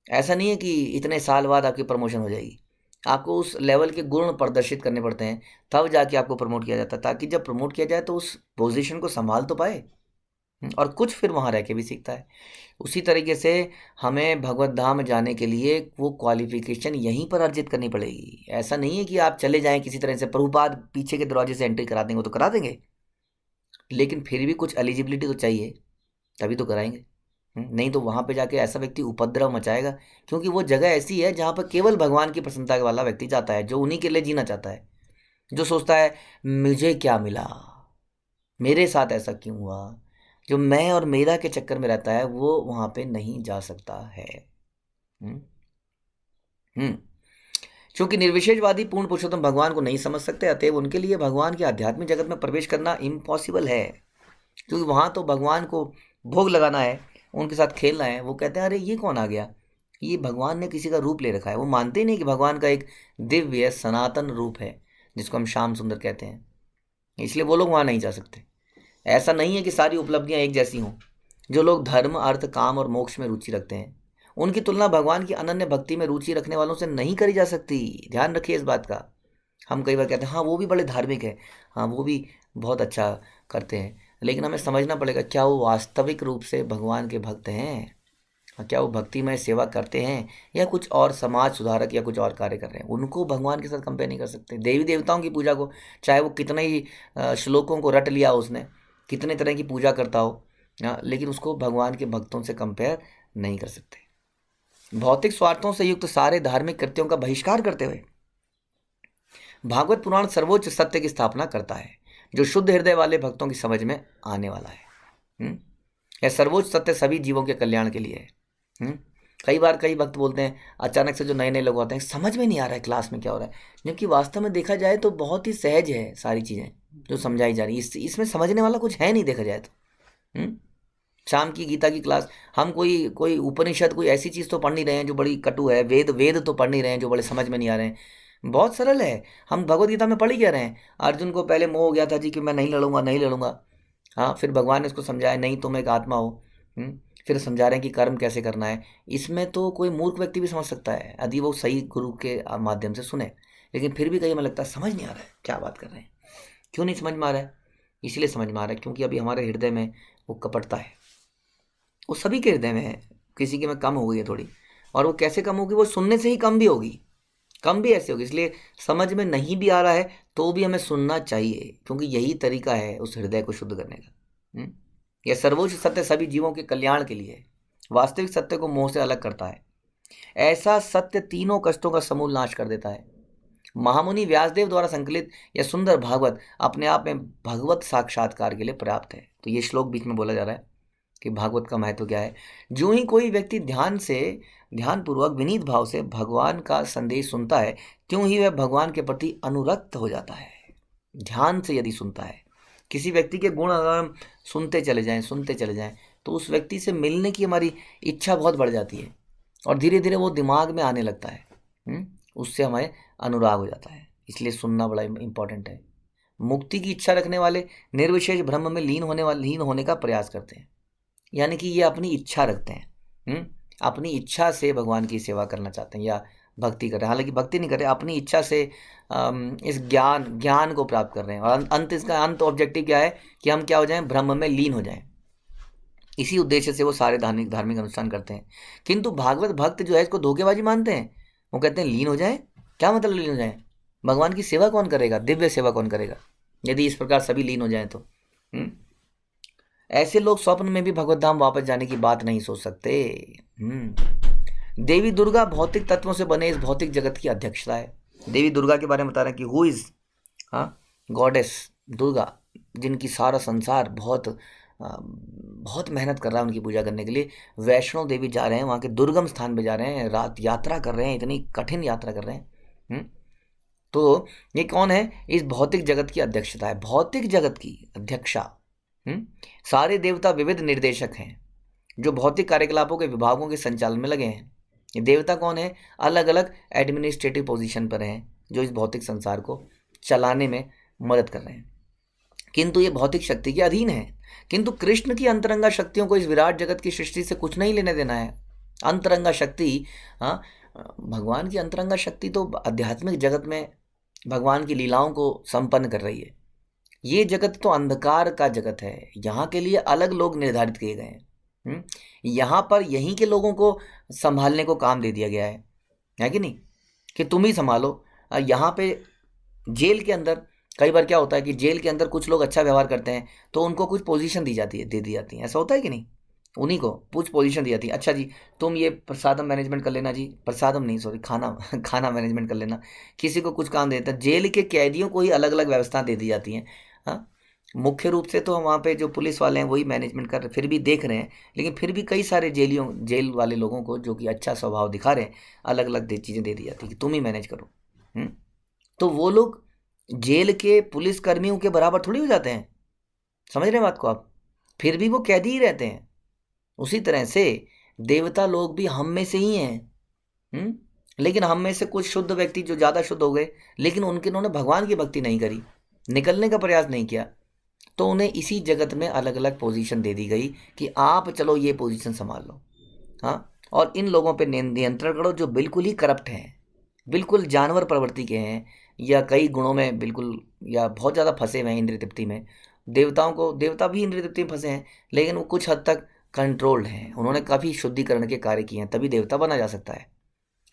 ऐसा नहीं है कि इतने साल बाद आपकी प्रमोशन हो जाएगी, आपको उस लेवल के गुण प्रदर्शित करने पड़ते हैं, तब जाके आपको प्रमोट किया जाता है, ताकि जब प्रमोट किया जाए तो उस पोजीशन को संभाल तो पाए और कुछ फिर वहाँ रह के भी सीखता है। उसी तरीके से हमें भगवत धाम जाने के लिए वो क्वालिफिकेशन यहीं पर अर्जित करनी पड़ेगी। ऐसा नहीं है कि आप चले जाएं किसी तरह से, प्रभुपाद पीछे के दरवाजे से एंट्री करा देंगे तो करा देंगे, लेकिन फिर भी कुछ एलिजिबिलिटी तो चाहिए, तभी तो कराएंगे। नहीं तो वहाँ पे जाके ऐसा व्यक्ति उपद्रव मचाएगा, क्योंकि वो जगह ऐसी है जहाँ पर केवल भगवान की प्रसन्नता वाला व्यक्ति जाता है, जो उन्हीं के लिए जीना चाहता है, जो सोचता है मुझे क्या मिला, मेरे साथ ऐसा क्यों हुआ। जो मैं और मेरा के चक्कर में रहता है वो वहां पे नहीं जा सकता है। क्योंकि निर्विशेषवादी पूर्ण पुरुषोत्तम भगवान को नहीं समझ सकते, अतएव उनके लिए भगवान के आध्यात्मिक जगत में प्रवेश करना इम्पॉसिबल है, क्योंकि वहां तो भगवान को भोग लगाना है, उनके साथ खेलना है। वो कहते हैं अरे ये कौन आ गया, ये भगवान ने किसी का रूप ले रखा है। वो मानते ही नहीं कि भगवान का एक दिव्य सनातन रूप है जिसको हम श्याम सुंदर कहते हैं, इसलिए वो लोग वहां नहीं जा सकते। ऐसा नहीं है कि सारी उपलब्धियां एक जैसी हों। जो लोग धर्म, अर्थ, काम और मोक्ष में रुचि रखते हैं उनकी तुलना भगवान की अनन्य भक्ति में रुचि रखने वालों से नहीं करी जा सकती। ध्यान रखिए इस बात का। हम कई बार कहते हैं हाँ वो भी बड़े धार्मिक है, हाँ वो भी बहुत अच्छा करते हैं, लेकिन हमें समझना पड़ेगा क्या वो वास्तविक रूप से भगवान के भक्त हैं, क्या वो भक्ति में सेवा करते हैं, या कुछ और समाज सुधारक या कुछ और कार्य कर रहे हैं। उनको भगवान के साथ कंपेयर नहीं कर सकते। देवी देवताओं की पूजा को, चाहे वो कितने ही श्लोकों को रट लिया उसने, कितने तरह की पूजा करता हो, लेकिन उसको भगवान के भक्तों से कंपेयर नहीं कर सकते। भौतिक स्वार्थों से युक्त सारे धार्मिक कृत्यों का बहिष्कार करते हुए भागवत पुराण सर्वोच्च सत्य की स्थापना करता है, जो शुद्ध हृदय वाले भक्तों की समझ में आने वाला है। यह सर्वोच्च सत्य सभी जीवों के कल्याण के लिए है। कई बार कई भक्त बोलते हैं, अचानक से जो नए नए लोग आते हैं, समझ में नहीं आ रहा है क्लास में क्या हो रहा है, जबकि वास्तव में देखा जाए तो बहुत ही सहज है सारी चीज़ें जो समझाई जा रही है। इसमें समझने वाला कुछ है नहीं देखा जाए तो। शाम की गीता की क्लास, हम कोई उपनिषद, कोई ऐसी चीज़ तो पढ़ नहीं रहे हैं जो बड़ी कटु है, वेद तो पढ़ नहीं रहे हैं जो बड़े समझ में नहीं आ रहे हैं। बहुत सरल है। हम भगवद गीता में पढ़ ही क्या रहे हैं, अर्जुन को पहले मोह हो गया था जी कि मैं नहीं लड़ूंगा। हाँ, फिर भगवान ने उसको समझाया नहीं तुम एक आत्मा हो। फिर समझा रहे हैं कि कर्म कैसे करना है। इसमें तो कोई मूर्ख व्यक्ति भी समझ सकता है यदि वो सही गुरु के माध्यम से सुने, लेकिन फिर भी कहीं हमें लगता है समझ नहीं आ रहा है क्या बात कर रहे हैं। क्यों नहीं समझ में आ रहा है? इसलिए समझ में आ रहा है क्योंकि अभी हमारे हृदय में वो कपटता है। वो सभी के हृदय में है, किसी के में कम हो गई है थोड़ी, और वो कैसे कम होगी, वो सुनने से ही कम भी होगी, कम भी ऐसे होगी। इसलिए समझ में नहीं भी आ रहा है तो भी हमें सुनना चाहिए, क्योंकि यही तरीका है उस हृदय को शुद्ध करने का। यह सर्वोच्च सत्य सभी जीवों के कल्याण के लिए है, वास्तविक सत्य को मोह से अलग करता है। ऐसा सत्य तीनों कष्टों का समूल नाश कर देता है। महामुनि व्यासदेव द्वारा संकलित यह सुंदर भागवत अपने आप में भगवत साक्षात्कार के लिए पर्याप्त है। तो ये श्लोक बीच में बोला जा रहा है कि भागवत का महत्व क्या है। जो ही कोई व्यक्ति ध्यानपूर्वक विनीत भाव से भगवान का संदेश सुनता है, त्यों ही वह भगवान के प्रति अनुरक्त हो जाता है। ध्यान से यदि सुनता है, किसी व्यक्ति के गुण अगर हम सुनते चले जाएं तो उस व्यक्ति से मिलने की हमारी इच्छा बहुत बढ़ जाती है, और धीरे धीरे वो दिमाग में आने लगता है। उससे हमें अनुराग हो जाता है। इसलिए सुनना बड़ा इंपॉर्टेंट है। मुक्ति की इच्छा रखने वाले निर्विशेष ब्रह्म में लीन होने का प्रयास करते हैं, यानी कि ये अपनी इच्छा रखते हैं, अपनी इच्छा से भगवान की सेवा करना चाहते हैं या भक्ति कर रहे हैं। हालांकि भक्ति नहीं कर रहे, अपनी इच्छा से इस ज्ञान को प्राप्त कर रहे हैं, और इसका अंत ऑब्जेक्टिव क्या है कि हम क्या हो जाएं, ब्रह्म में लीन हो जाएं। इसी उद्देश्य से वो सारे धार्मिक अनुष्ठान करते हैं। किंतु भागवत भक्त जो है इसको धोखेबाजी मानते हैं। वो कहते हैं लीन हो जाए, क्या मतलब लीन हो जाए, भगवान की सेवा कौन करेगा, दिव्य सेवा कौन करेगा यदि इस प्रकार सभी लीन हो जाएं तो। ऐसे लोग स्वप्न में भी भगवत धाम वापस जाने की बात नहीं सोच सकते। देवी दुर्गा भौतिक तत्वों से बने इस भौतिक जगत की अध्यक्षता है। देवी दुर्गा के बारे में बता रहे हैं कि हु इज गॉडेस दुर्गा, जिनकी सारा संसार बहुत मेहनत कर रहा है उनकी पूजा करने के लिए। वैष्णो देवी जा रहे हैं, वहाँ के दुर्गम स्थान पे जा रहे हैं, रात यात्रा कर रहे हैं, इतनी कठिन यात्रा कर रहे हैं। तो ये कौन है, इस भौतिक जगत की अध्यक्षता है, भौतिक जगत की अध्यक्षा। सारे देवता विविध निर्देशक हैं जो भौतिक कार्यकलापों के विभागों के संचालन में लगे हैं। ये देवता कौन है, अलग अलग एडमिनिस्ट्रेटिव पोजीशन पर हैं जो इस भौतिक संसार को चलाने में मदद कर रहे हैं, किंतु ये भौतिक शक्ति के अधीन है। किंतु कृष्ण की अंतरंगा शक्तियों को इस विराट जगत की सृष्टि से कुछ नहीं लेने देना है। अंतरंगा शक्ति, भगवान की अंतरंगा शक्ति तो आध्यात्मिक जगत में भगवान की लीलाओं को संपन्न कर रही है। ये जगत तो अंधकार का जगत है, यहाँ के लिए अलग लोग निर्धारित किए गए हैं। यहाँ पर यहीं के लोगों को संभालने को काम दे दिया गया है कि नहीं, कि तुम ही संभालो। यहाँ पे जेल के अंदर कई बार क्या होता है कि जेल के अंदर कुछ लोग अच्छा व्यवहार करते हैं तो उनको कुछ पोजीशन दे दी जाती है, ऐसा होता है कि नहीं, उन्हीं को कुछ पोजीशन दी जाती है। अच्छा जी तुम ये प्रसादम मैनेजमेंट कर लेना, जी प्रसादम नहीं सॉरी खाना मैनेजमेंट कर लेना, किसी को कुछ काम देता है। जेल के कैदियों को ही अलग अलग व्यवस्था दे दी जाती हैं। मुख्य रूप से तो वहाँ पे जो पुलिस वाले हैं वही मैनेजमेंट कर रहे, फिर भी देख रहे हैं, लेकिन फिर भी कई सारे जेल वाले लोगों को जो कि अच्छा स्वभाव दिखा रहे हैं, अलग अलग चीज़ें दे दी जाती है कि तुम ही मैनेज करो। तो वो लोग जेल के पुलिस कर्मियों के बराबर थोड़ी हो जाते हैं, समझ रहे हैं बात को आप, फिर भी वो कैदी ही रहते हैं। उसी तरह से देवता लोग भी हम में से ही हैं। लेकिन हम में से कुछ शुद्ध व्यक्ति जो ज़्यादा शुद्ध हो गए, लेकिन उन्होंने भगवान की भक्ति नहीं करी, निकलने का प्रयास नहीं किया, तो उन्हें इसी जगत में अलग अलग पोजीशन दे दी गई कि आप चलो ये पोजीशन संभाल लो। और इन लोगों पे नियंत्रण करो जो बिल्कुल ही करप्ट हैं, बिल्कुल जानवर प्रवृत्ति के हैं, या कई गुणों में बिल्कुल या बहुत ज़्यादा फंसे हुए हैं इंद्रिय तृप्ति में। देवता भी इंद्रिय तृप्ति में फंसे हैं, लेकिन वो कुछ हद तक कंट्रोल्ड हैं, उन्होंने काफ़ी शुद्धिकरण के कार्य किए हैं, तभी देवता बना जा सकता है।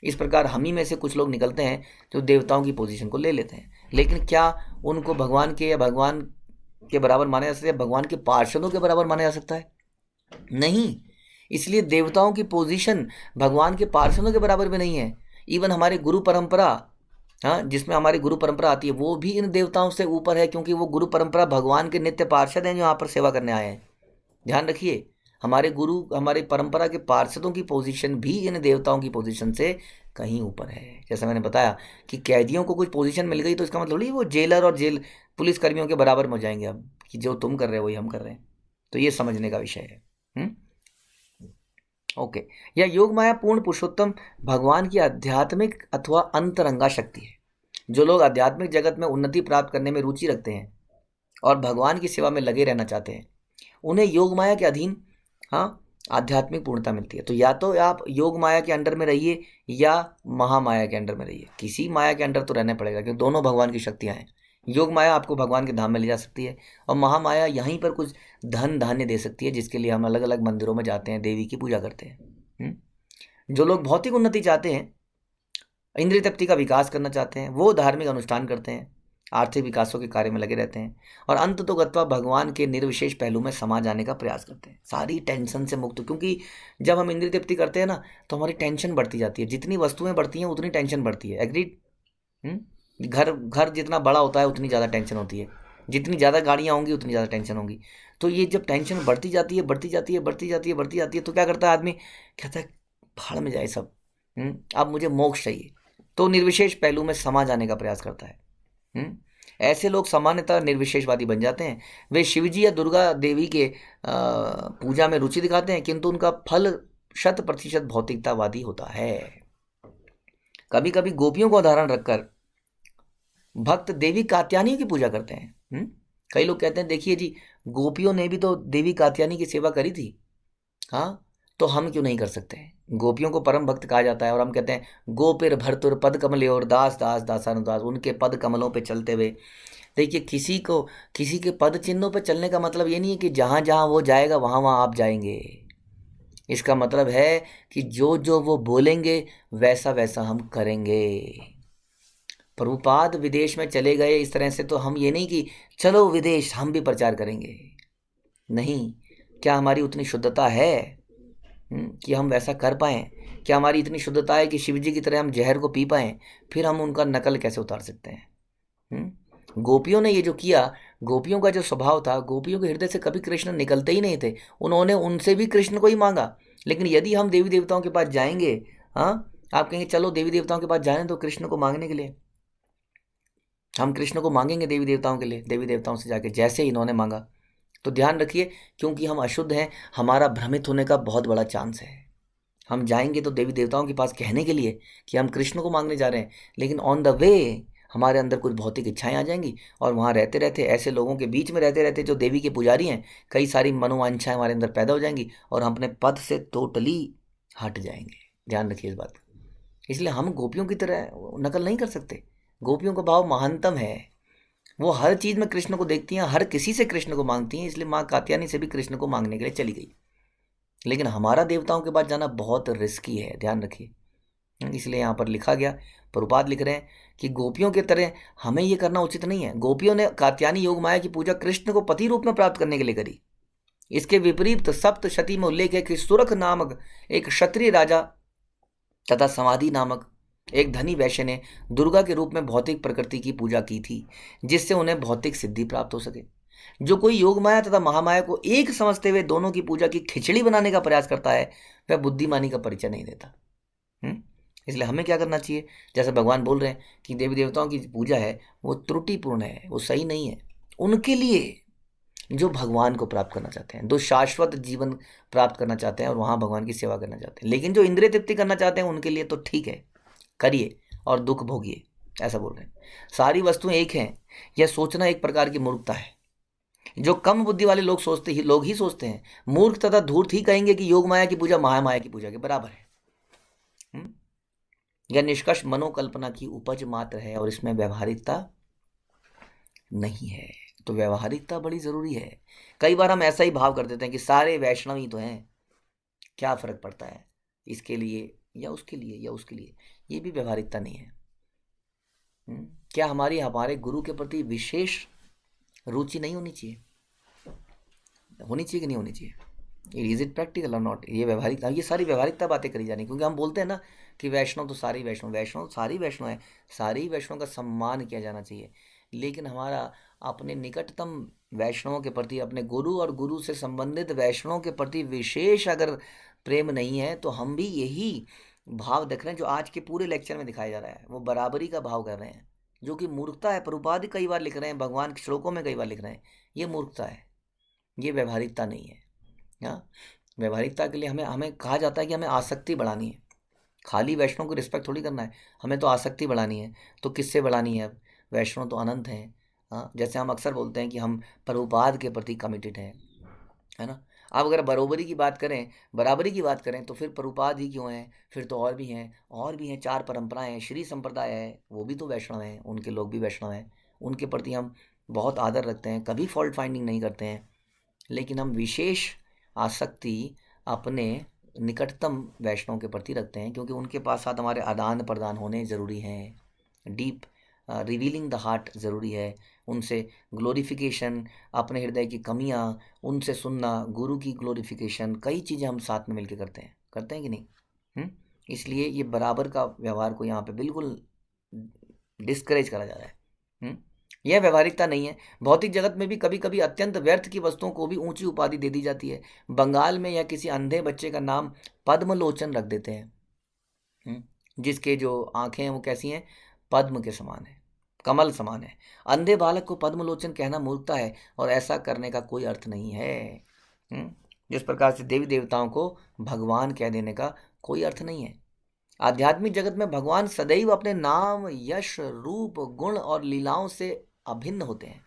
इस प्रकार हम ही में से कुछ लोग निकलते हैं जो देवताओं की पोजीशन को ले लेते हैं, लेकिन क्या उनको भगवान के या भगवान के बराबर माना जा सकता है, भगवान के पार्षदों के बराबर माना जा सकता है? नहीं। इसलिए देवताओं की पोजीशन भगवान के पार्षदों के बराबर भी नहीं है। इवन हमारे गुरु परंपरा, जिसमें हमारी गुरु परंपरा आती है, वो भी इन देवताओं से ऊपर है, क्योंकि वो गुरु परंपरा भगवान के नित्य पार्षद हैं जो यहाँ पर सेवा करने आए हैं। ध्यान रखिए, हमारे गुरु, हमारी परंपरा के पार्षदों की पोजीशन भी इन देवताओं की पोजीशन से कहीं ऊपर है। जैसा मैंने बताया कि कैदियों को कुछ पोजीशन मिल गई तो इसका मतलब नहीं वो जेलर और जेल पुलिस कर्मियों के बराबर हो जाएंगे अब, कि जो तुम कर रहे हो वही हम कर रहे हैं। तो ये समझने का विषय है। ओके, यह योग माया पूर्ण पुरुषोत्तम भगवान की आध्यात्मिक अथवा अंतरंगा शक्ति है। जो लोग आध्यात्मिक जगत में उन्नति प्राप्त करने में रुचि रखते हैं और भगवान की सेवा में लगे रहना चाहते हैं, उन्हें योग माया के अधीन आध्यात्मिक पूर्णता मिलती है। तो या तो आप योग माया के अंडर में रहिए या महामाया के अंडर में रहिए, किसी माया के अंडर तो रहना पड़ेगा, क्योंकि दोनों भगवान की शक्तियाँ हैं। योग माया आपको भगवान के धाम में ले जा सकती है, और महामाया यहीं पर कुछ धन धान्य दे सकती है, जिसके लिए हम अलग अलग मंदिरों में जाते हैं, देवी की पूजा करते हैं। जो लोग भौतिक उन्नति चाहते हैं, इंद्रिय तृप्ति का विकास करना चाहते हैं, वो धार्मिक अनुष्ठान करते हैं, आर्थिक विकासों के कार्य में लगे रहते हैं और अंत तो गत्वा भगवान के निर्विशेष पहलू में समा जाने का प्रयास करते हैं, सारी टेंशन से मुक्त। क्योंकि जब हम इंद्रिय तृप्ति करते हैं ना, तो हमारी टेंशन बढ़ती जाती है। जितनी वस्तुएं बढ़ती हैं उतनी टेंशन बढ़ती है। एग्रीड। घर जितना बड़ा होता है उतनी ज़्यादा टेंशन होती है, जितनी ज़्यादा गाड़ियाँ होंगी उतनी ज़्यादा टेंशन होगी। तो ये जब टेंशन बढ़ती जाती है बढ़ती जाती है बढ़ती जाती है बढ़ती जाती है, तो क्या करता है आदमी? कहता है भाड़ में जाए सब, अब मुझे मोक्ष चाहिए। तो निर्विशेष पहलू में समा जाने का प्रयास करता है। ऐसे लोग सामान्यतः निर्विशेषवादी बन जाते हैं। वे शिवजी या दुर्गा देवी के पूजा में रुचि दिखाते हैं, किंतु उनका फल 100% भौतिकतावादी होता है। कभी कभी गोपियों को उदाहरण रखकर भक्त देवी कात्यायनी की पूजा करते हैं। कई लोग कहते हैं देखिए जी, गोपियों ने भी तो देवी कात्यायनी की सेवा करी थी, हाँ, तो हम क्यों नहीं कर सकते? गोपियों को परम भक्त कहा जाता है और हम कहते हैं गोपिर भरतुर पद कमले और दास दास दासानुदास, उनके पद कमलों पे चलते हुए। देखिए, किसी के पद चिन्हों पे चलने का मतलब ये नहीं है कि जहाँ जहाँ वो जाएगा वहाँ वहाँ आप जाएंगे। इसका मतलब है कि जो जो वो बोलेंगे वैसा वैसा हम करेंगे। प्रभुपाद विदेश में चले गए इस तरह से, तो हम ये नहीं कि चलो विदेश हम भी प्रचार करेंगे। नहीं, क्या हमारी उतनी शुद्धता है कि हम वैसा कर पाएँ? क्या हमारी इतनी शुद्धता है कि शिवजी की तरह हम जहर को पी पाएँ? फिर हम उनका नकल कैसे उतार सकते हैं? गोपियों ने ये जो किया, गोपियों का जो स्वभाव था, गोपियों के हृदय से कभी कृष्ण निकलते ही नहीं थे। उन्होंने उनसे भी कृष्ण को ही मांगा। लेकिन यदि हम देवी देवताओं के पास जाएंगे, हाँ, आप कहेंगे चलो देवी देवताओं के पास जाएं, तो कृष्ण को मांगने के लिए हम कृष्ण को मांगेंगे देवी देवताओं के लिए, देवी देवताओं से जाके जैसे इन्होंने मांगा। तो ध्यान रखिए, क्योंकि हम अशुद्ध हैं, हमारा भ्रमित होने का बहुत बड़ा चांस है। हम जाएंगे तो देवी देवताओं के पास कहने के लिए कि हम कृष्ण को मांगने जा रहे हैं, लेकिन ऑन द वे हमारे अंदर कुछ भौतिक इच्छाएं आ जाएंगी और वहाँ रहते रहते, ऐसे लोगों के बीच में रहते रहते जो देवी के पुजारी हैं, कई सारी मनोवांछाएं हमारे अंदर पैदा हो जाएंगी और हम अपने पद से टोटली हट जाएंगे। ध्यान रखिए इस बात। इसलिए हम गोपियों की तरह नकल नहीं कर सकते। गोपियों का भाव महानतम है। वो हर चीज़ में कृष्ण को देखती हैं, हर किसी से कृष्ण को मांगती हैं। इसलिए माँ कात्यायनी से भी कृष्ण को मांगने के लिए चली गई। लेकिन हमारा देवताओं के पास जाना बहुत रिस्की है, ध्यान रखिए। इसलिए यहाँ पर लिखा गया, प्रभुपाद लिख रहे हैं कि गोपियों के तरह हमें ये करना उचित नहीं है। गोपियों ने कात्यायनी योग माया की पूजा कृष्ण को पति रूप में प्राप्त करने के लिए करी। इसके विपरीत सप्तशती में उल्लेख है कि सुरख नामक एक क्षत्रिय राजा तथा समाधि नामक एक धनी वैश्य ने दुर्गा के रूप में भौतिक प्रकृति की पूजा की थी, जिससे उन्हें भौतिक सिद्धि प्राप्त हो सके। जो कोई योग माया तथा महामाया को एक समझते हुए दोनों की पूजा की खिचड़ी बनाने का प्रयास करता है, वह बुद्धिमानी का परिचय नहीं देता। इसलिए हमें क्या करना चाहिए? जैसे भगवान बोल रहे हैं कि देवी देवताओं की पूजा है वो त्रुटिपूर्ण है, वो सही नहीं है उनके लिए जो भगवान को प्राप्त करना चाहते हैं, जो शाश्वत जीवन प्राप्त करना चाहते हैं और वहाँ भगवान की सेवा करना चाहते हैं। लेकिन जो इंद्रिय तृप्ति करना चाहते हैं उनके लिए तो ठीक है, करिए और दुख भोगिए, ऐसा बोल रहे हैं। सारी वस्तुएं एक हैं, यह सोचना एक प्रकार की मूर्खता है। जो कम बुद्धि वाले लोग लोग ही सोचते हैं, मूर्ख तथा धूर्त ही कहेंगे कि योग माया की पूजा महामाया की पूजा के बराबर है। यह निष्कर्ष मनोकल्पना की उपज मात्र है और इसमें व्यवहारिकता नहीं है। तो व्यवहारिकता बड़ी जरूरी है। कई बार हम ऐसा ही भाव कर देते हैं कि सारे वैष्णव ही तो हैं, क्या फर्क पड़ता है इसके लिए या उसके लिए या उसके लिए। ये भी व्यवहारिकता नहीं है। क्या हमारे गुरु के प्रति विशेष रुचि नहीं होनी चाहिए? होनी चाहिए कि नहीं होनी चाहिए? इज इट प्रैक्टिकल और नॉट? ये व्यवहारिकता, ये सारी व्यवहारिकता बातें करी जानी। क्योंकि हम बोलते हैं ना कि वैष्णव तो सारी वैष्णव सारी वैष्णव है, सारी वैष्णव का सम्मान किया जाना चाहिए। लेकिन हमारा अपने निकटतम वैष्णवों के प्रति, अपने गुरु और गुरु से संबंधित वैष्णवों के प्रति विशेष अगर प्रेम नहीं है, तो हम भी यही भाव देख रहे हैं जो आज के पूरे लेक्चर में दिखाया जा रहा है। वो बराबरी का भाव कर रहे हैं, जो कि मूर्खता है। प्रभुपाद कई बार लिख रहे हैं, भगवान के श्लोकों में कई बार लिख रहे हैं, ये मूर्खता है, ये व्यवहारिकता नहीं है। हाँ, व्यवहारिकता के लिए हमें कहा जाता है कि हमें आसक्ति बढ़ानी है। खाली वैष्णव को रिस्पेक्ट थोड़ी करना है, हमें तो आसक्ति बढ़ानी है। तो किससे बढ़ानी है? अब वैष्णव तो अनंत हैं। हाँ, जैसे हम अक्सर बोलते हैं कि हम प्रभुपाद के प्रति कमिटेड हैं, है ना। अब अगर बराबरी की बात करें तो फिर प्रभुपाद ही क्यों हैं? फिर तो और भी हैं, 4 परंपराएं हैं, श्री संप्रदाय है, वो भी तो वैष्णव हैं, उनके लोग भी वैष्णव हैं, उनके प्रति हम बहुत आदर रखते हैं, कभी फॉल्ट फाइंडिंग नहीं करते हैं। लेकिन हम विशेष आसक्ति अपने निकटतम वैष्णव के प्रति रखते हैं, क्योंकि उनके पास साथ हमारे आदान प्रदान होने ज़रूरी हैं, डीप रिवीलिंग द हार्ट ज़रूरी है, उनसे ग्लोरिफिकेशन, अपने हृदय की कमियां उनसे सुनना, गुरु की ग्लोरिफिकेशन, कई चीज़ें हम साथ में मिलकर करते हैं कि नहीं? इसलिए ये बराबर का व्यवहार को यहाँ पे बिल्कुल डिस्करेज करा जा रहा है। यह व्यवहारिकता नहीं है। भौतिक जगत में भी कभी कभी अत्यंत व्यर्थ की वस्तुओं को भी ऊंची उपाधि दे दी जाती है। बंगाल में या किसी अंधे बच्चे का नाम पद्मलोचन रख देते हैं, जिसके जो आंखें हैं वो कैसी हैं? पद्म के समान है, कमल समान है। अंधे बालक को पद्मलोचन कहना मूर्खता है और ऐसा करने का कोई अर्थ नहीं है। जिस प्रकार से देवी देवताओं को भगवान कह देने का कोई अर्थ नहीं है। आध्यात्मिक जगत में भगवान सदैव अपने नाम, यश, रूप, गुण और लीलाओं से अभिन्न होते हैं,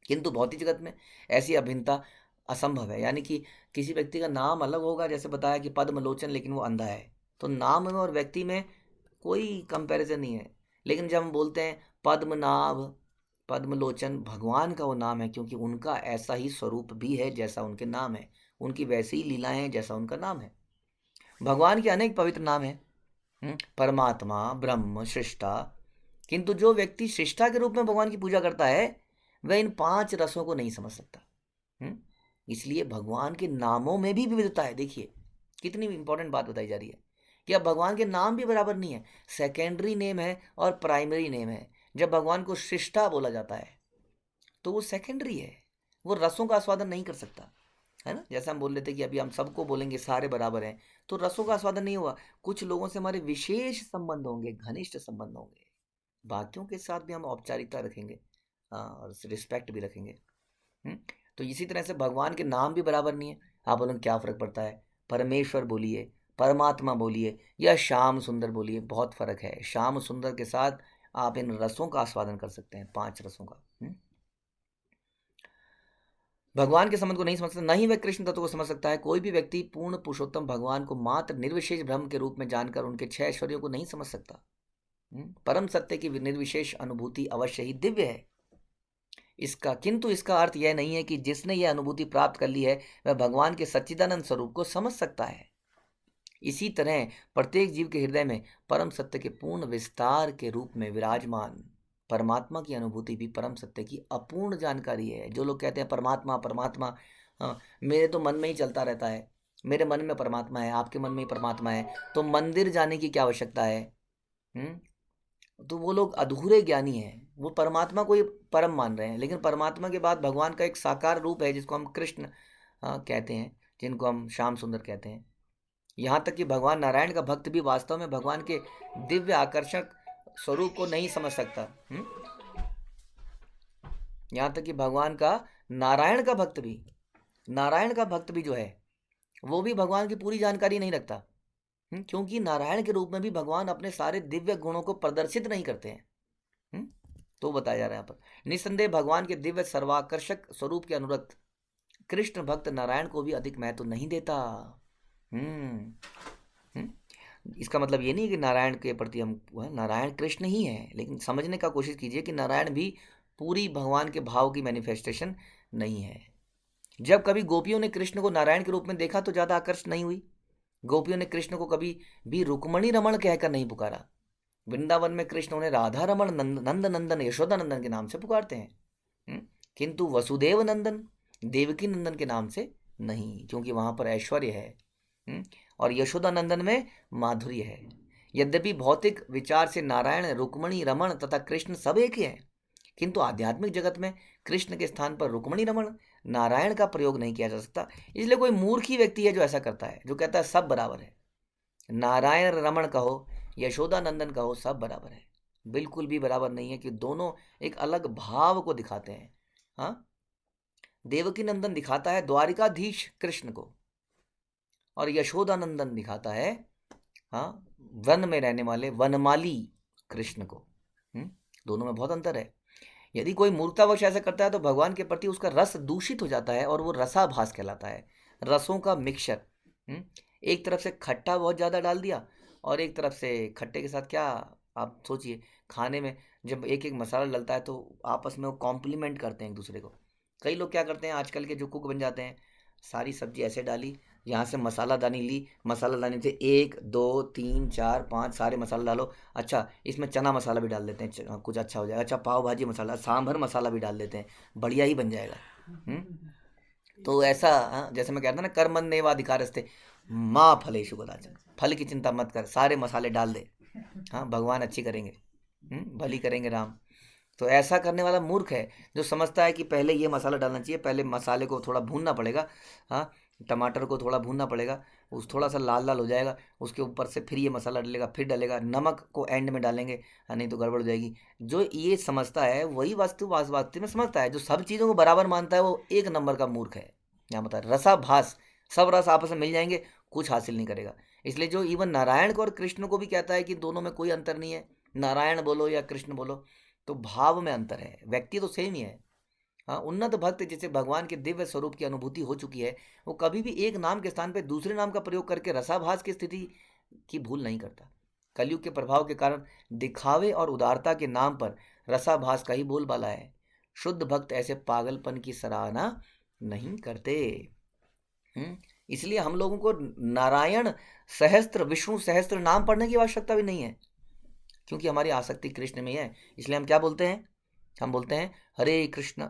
किंतु भौतिक जगत में ऐसी अभिन्नता असंभव है। यानी कि किसी व्यक्ति का नाम अलग होगा, जैसे बताया कि पद्मलोचन, लेकिन वो अंधा है, तो नाम में और व्यक्ति में कोई कंपैरिजन नहीं है। लेकिन जब हम बोलते हैं पद्मनाभ, पद्मलोचन, भगवान का वो नाम है, क्योंकि उनका ऐसा ही स्वरूप भी है जैसा उनके नाम है, उनकी वैसी ही लीलाएं हैं जैसा उनका नाम है। भगवान के अनेक पवित्र नाम हैं, परमात्मा, ब्रह्म, सृष्टा, किंतु जो व्यक्ति सृष्टा के रूप में भगवान की पूजा करता है वह इन 5 रसों को नहीं समझ सकता। इसलिए भगवान के नामों में भी विविधता है। देखिए कितनी इंपॉर्टेंट बात बताई जा रही है कि अब भगवान के नाम भी बराबर नहीं है, सेकेंडरी नेम है और प्राइमरी नेम है। जब भगवान को सृष्टा बोला जाता है तो वो सेकेंडरी है, वो रसों का आस्वादन नहीं कर सकता, है ना। जैसे हम बोल लेते कि अभी हम सबको बोलेंगे सारे बराबर हैं, तो रसों का आस्वादन नहीं हुआ। कुछ लोगों से हमारे विशेष संबंध होंगे, घनिष्ठ संबंध होंगे, बाकियों के साथ भी हम औपचारिकता रखेंगे और रिस्पेक्ट भी रखेंगे। तो इसी तरह से भगवान के नाम भी बराबर नहीं है। आप बोलेंगे क्या फ़र्क पड़ता है? परमेश्वर बोलिए, परमात्मा बोलिए या श्याम सुंदर बोलिए, बहुत फ़र्क है। श्याम सुंदर के साथ आप इन रसों का आस्वादन कर सकते हैं, 5 रसों का। भगवान के संबंध को नहीं समझ सकता, न ही वह कृष्ण तत्व को समझ सकता है। कोई भी व्यक्ति पूर्ण पुरुषोत्तम भगवान को मात्र निर्विशेष ब्रह्म के रूप में जानकर उनके 6 ऐश्वर्यों को नहीं समझ सकता। परम सत्य की निर्विशेष अनुभूति अवश्य ही दिव्य है किंतु इसका अर्थ यह नहीं है कि जिसने यह अनुभूति प्राप्त कर ली है वह भगवान के सच्चिदानंद स्वरूप को समझ सकता है। इसी तरह प्रत्येक जीव के हृदय में परम सत्य के पूर्ण विस्तार के रूप में विराजमान परमात्मा की अनुभूति भी परम सत्य की अपूर्ण जानकारी है। जो लोग कहते हैं परमात्मा परमात्मा, मेरे तो मन में ही चलता रहता है, मेरे मन में परमात्मा है, आपके मन में ही परमात्मा है, तो मंदिर जाने की क्या आवश्यकता है? तो वो लोग अधूरे ज्ञानी हैं, वो परमात्मा को ही परम मान रहे हैं, लेकिन परमात्मा के बाद भगवान का एक साकार रूप है जिसको हम कृष्ण कहते हैं, जिनको हम श्याम सुंदर कहते हैं। यहाँ तक कि भगवान नारायण का भक्त भी वास्तव में भगवान के दिव्य आकर्षक स्वरूप को नहीं समझ सकता। यहाँ तक कि भगवान का नारायण का भक्त भी जो है वो भी भगवान की पूरी जानकारी नहीं रखता, क्योंकि नारायण के रूप में भी भगवान अपने सारे दिव्य गुणों को प्रदर्शित नहीं करते हैं। तो बताया जा रहा है यहाँ पर, निस्संदेह भगवान के दिव्य सर्वाकर्षक स्वरूप के अनुरक्त कृष्ण भक्त नारायण को भी अधिक महत्व नहीं देता। इसका मतलब ये नहीं कि नारायण के प्रति हम, नारायण कृष्ण ही है, लेकिन समझने का कोशिश कीजिए कि नारायण भी पूरी भगवान के भाव की मैनिफेस्टेशन नहीं है। जब कभी गोपियों ने कृष्ण को नारायण के रूप में देखा तो ज़्यादा आकर्षित नहीं हुई। गोपियों ने कृष्ण को कभी भी रुक्मणी रमण कहकर नहीं पुकारा। वृंदावन में कृष्ण उन्हें राधा रमण, नंद नंदन, यशोदा नंदन के नाम से पुकारते हैं, किंतु वसुदेव नंदन, देवकी नंदन के नाम से नहीं, क्योंकि वहाँ पर ऐश्वर्य है और यशोदा नंदन में माधुर्य है। यद्यपि भौतिक विचार से नारायण, रुक्मणी रमण तथा कृष्ण सब एक ही हैं, किंतु आध्यात्मिक जगत में कृष्ण के स्थान पर रुक्मणी रमण, नारायण का प्रयोग नहीं किया जा सकता। इसलिए कोई मूर्ख ही व्यक्ति है जो ऐसा करता है, जो कहता है सब बराबर है, नारायण रमण कहो, यशोदा नंदन कहो, सब बराबर है। बिल्कुल भी बराबर नहीं है, कि दोनों एक अलग भाव को दिखाते हैं। हाँ, देवकी नंदन दिखाता है द्वारिकाधीश कृष्ण को और यशोदा नंदन दिखाता है वन में रहने वाले वनमाली कृष्ण को। दोनों में बहुत अंतर है। यदि कोई मूर्खतावश ऐसा करता है तो भगवान के प्रति उसका रस दूषित हो जाता है और वो रसाभास कहलाता है, रसों का मिक्सचर। एक तरफ से खट्टा बहुत ज़्यादा डाल दिया और एक तरफ से खट्टे के साथ क्या, आप सोचिए, खाने में जब एक एक मसाला डलता है तो आपस में वो कॉम्प्लीमेंट करते हैं एक दूसरे को। कई लोग क्या करते हैं, आजकल के जो कुक बन जाते हैं, सारी सब्जी ऐसे डाली, यहाँ से मसालादानी ली, मसालादानी से 1 2 3 4 5 सारे मसाले डालो। अच्छा, इसमें चना मसाला भी डाल देते हैं, कुछ अच्छा हो जाएगा। अच्छा, पाव भाजी मसाला, सांभर मसाला भी डाल देते हैं, बढ़िया ही बन जाएगा। तो ऐसा, हाँ, जैसे मैं कहता ना, कर्मण्येवाधिकारस्ते माँ फलेषु कदाचन, फल की चिंता मत कर, सारे मसाले डाल दे। हाँ, भगवान अच्छी करेंगे, भली करेंगे राम। तो ऐसा करने वाला मूर्ख है जो समझता है कि पहले ये मसाला डालना चाहिए, पहले मसाले को थोड़ा भूनना पड़ेगा। हाँ, टमाटर को थोड़ा भूनना पड़ेगा, उस थोड़ा सा लाल लाल हो जाएगा, उसके ऊपर से फिर ये मसाला डलेगा, फिर डलेगा, नमक को एंड में डालेंगे, हाँ, नहीं तो गड़बड़ हो जाएगी। जो ये समझता है वही वास्तव में समझता है। जो सब चीज़ों को बराबर मानता है वो एक नंबर का मूर्ख है। यहाँ बता रसाभास, सब रस आपस में मिल जाएंगे, कुछ हासिल नहीं करेगा। इसलिए जो इवन नारायण को और कृष्ण को भी कहता है कि दोनों में कोई अंतर नहीं है, नारायण बोलो या कृष्ण बोलो, तो भाव में अंतर है, व्यक्ति तो सेम ही है। हाँ, उन्नत भक्त जिसे भगवान के दिव्य स्वरूप की अनुभूति हो चुकी है, वो कभी भी एक नाम के स्थान पे दूसरे नाम का प्रयोग करके रसाभास की स्थिति की भूल नहीं करता। कलयुग के प्रभाव के कारण दिखावे और उदारता के नाम पर रसाभास का ही बोलबाला है। शुद्ध भक्त ऐसे पागलपन की सराहना नहीं करते। इसलिए हम लोगों को नारायण सहस्त्र, विष्णु सहस्त्र नाम पढ़ने की आवश्यकता भी नहीं है, क्योंकि हमारी आसक्ति कृष्ण में है। इसलिए हम क्या बोलते हैं? हम बोलते हैं हरे कृष्ण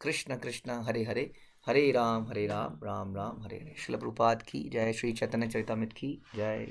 कृष्ण कृष्ण हरे हरे, हरे राम राम राम हरे हरे। श्रील प्रभुपाद की जय। श्री चैतन्य चरितामृत की जय।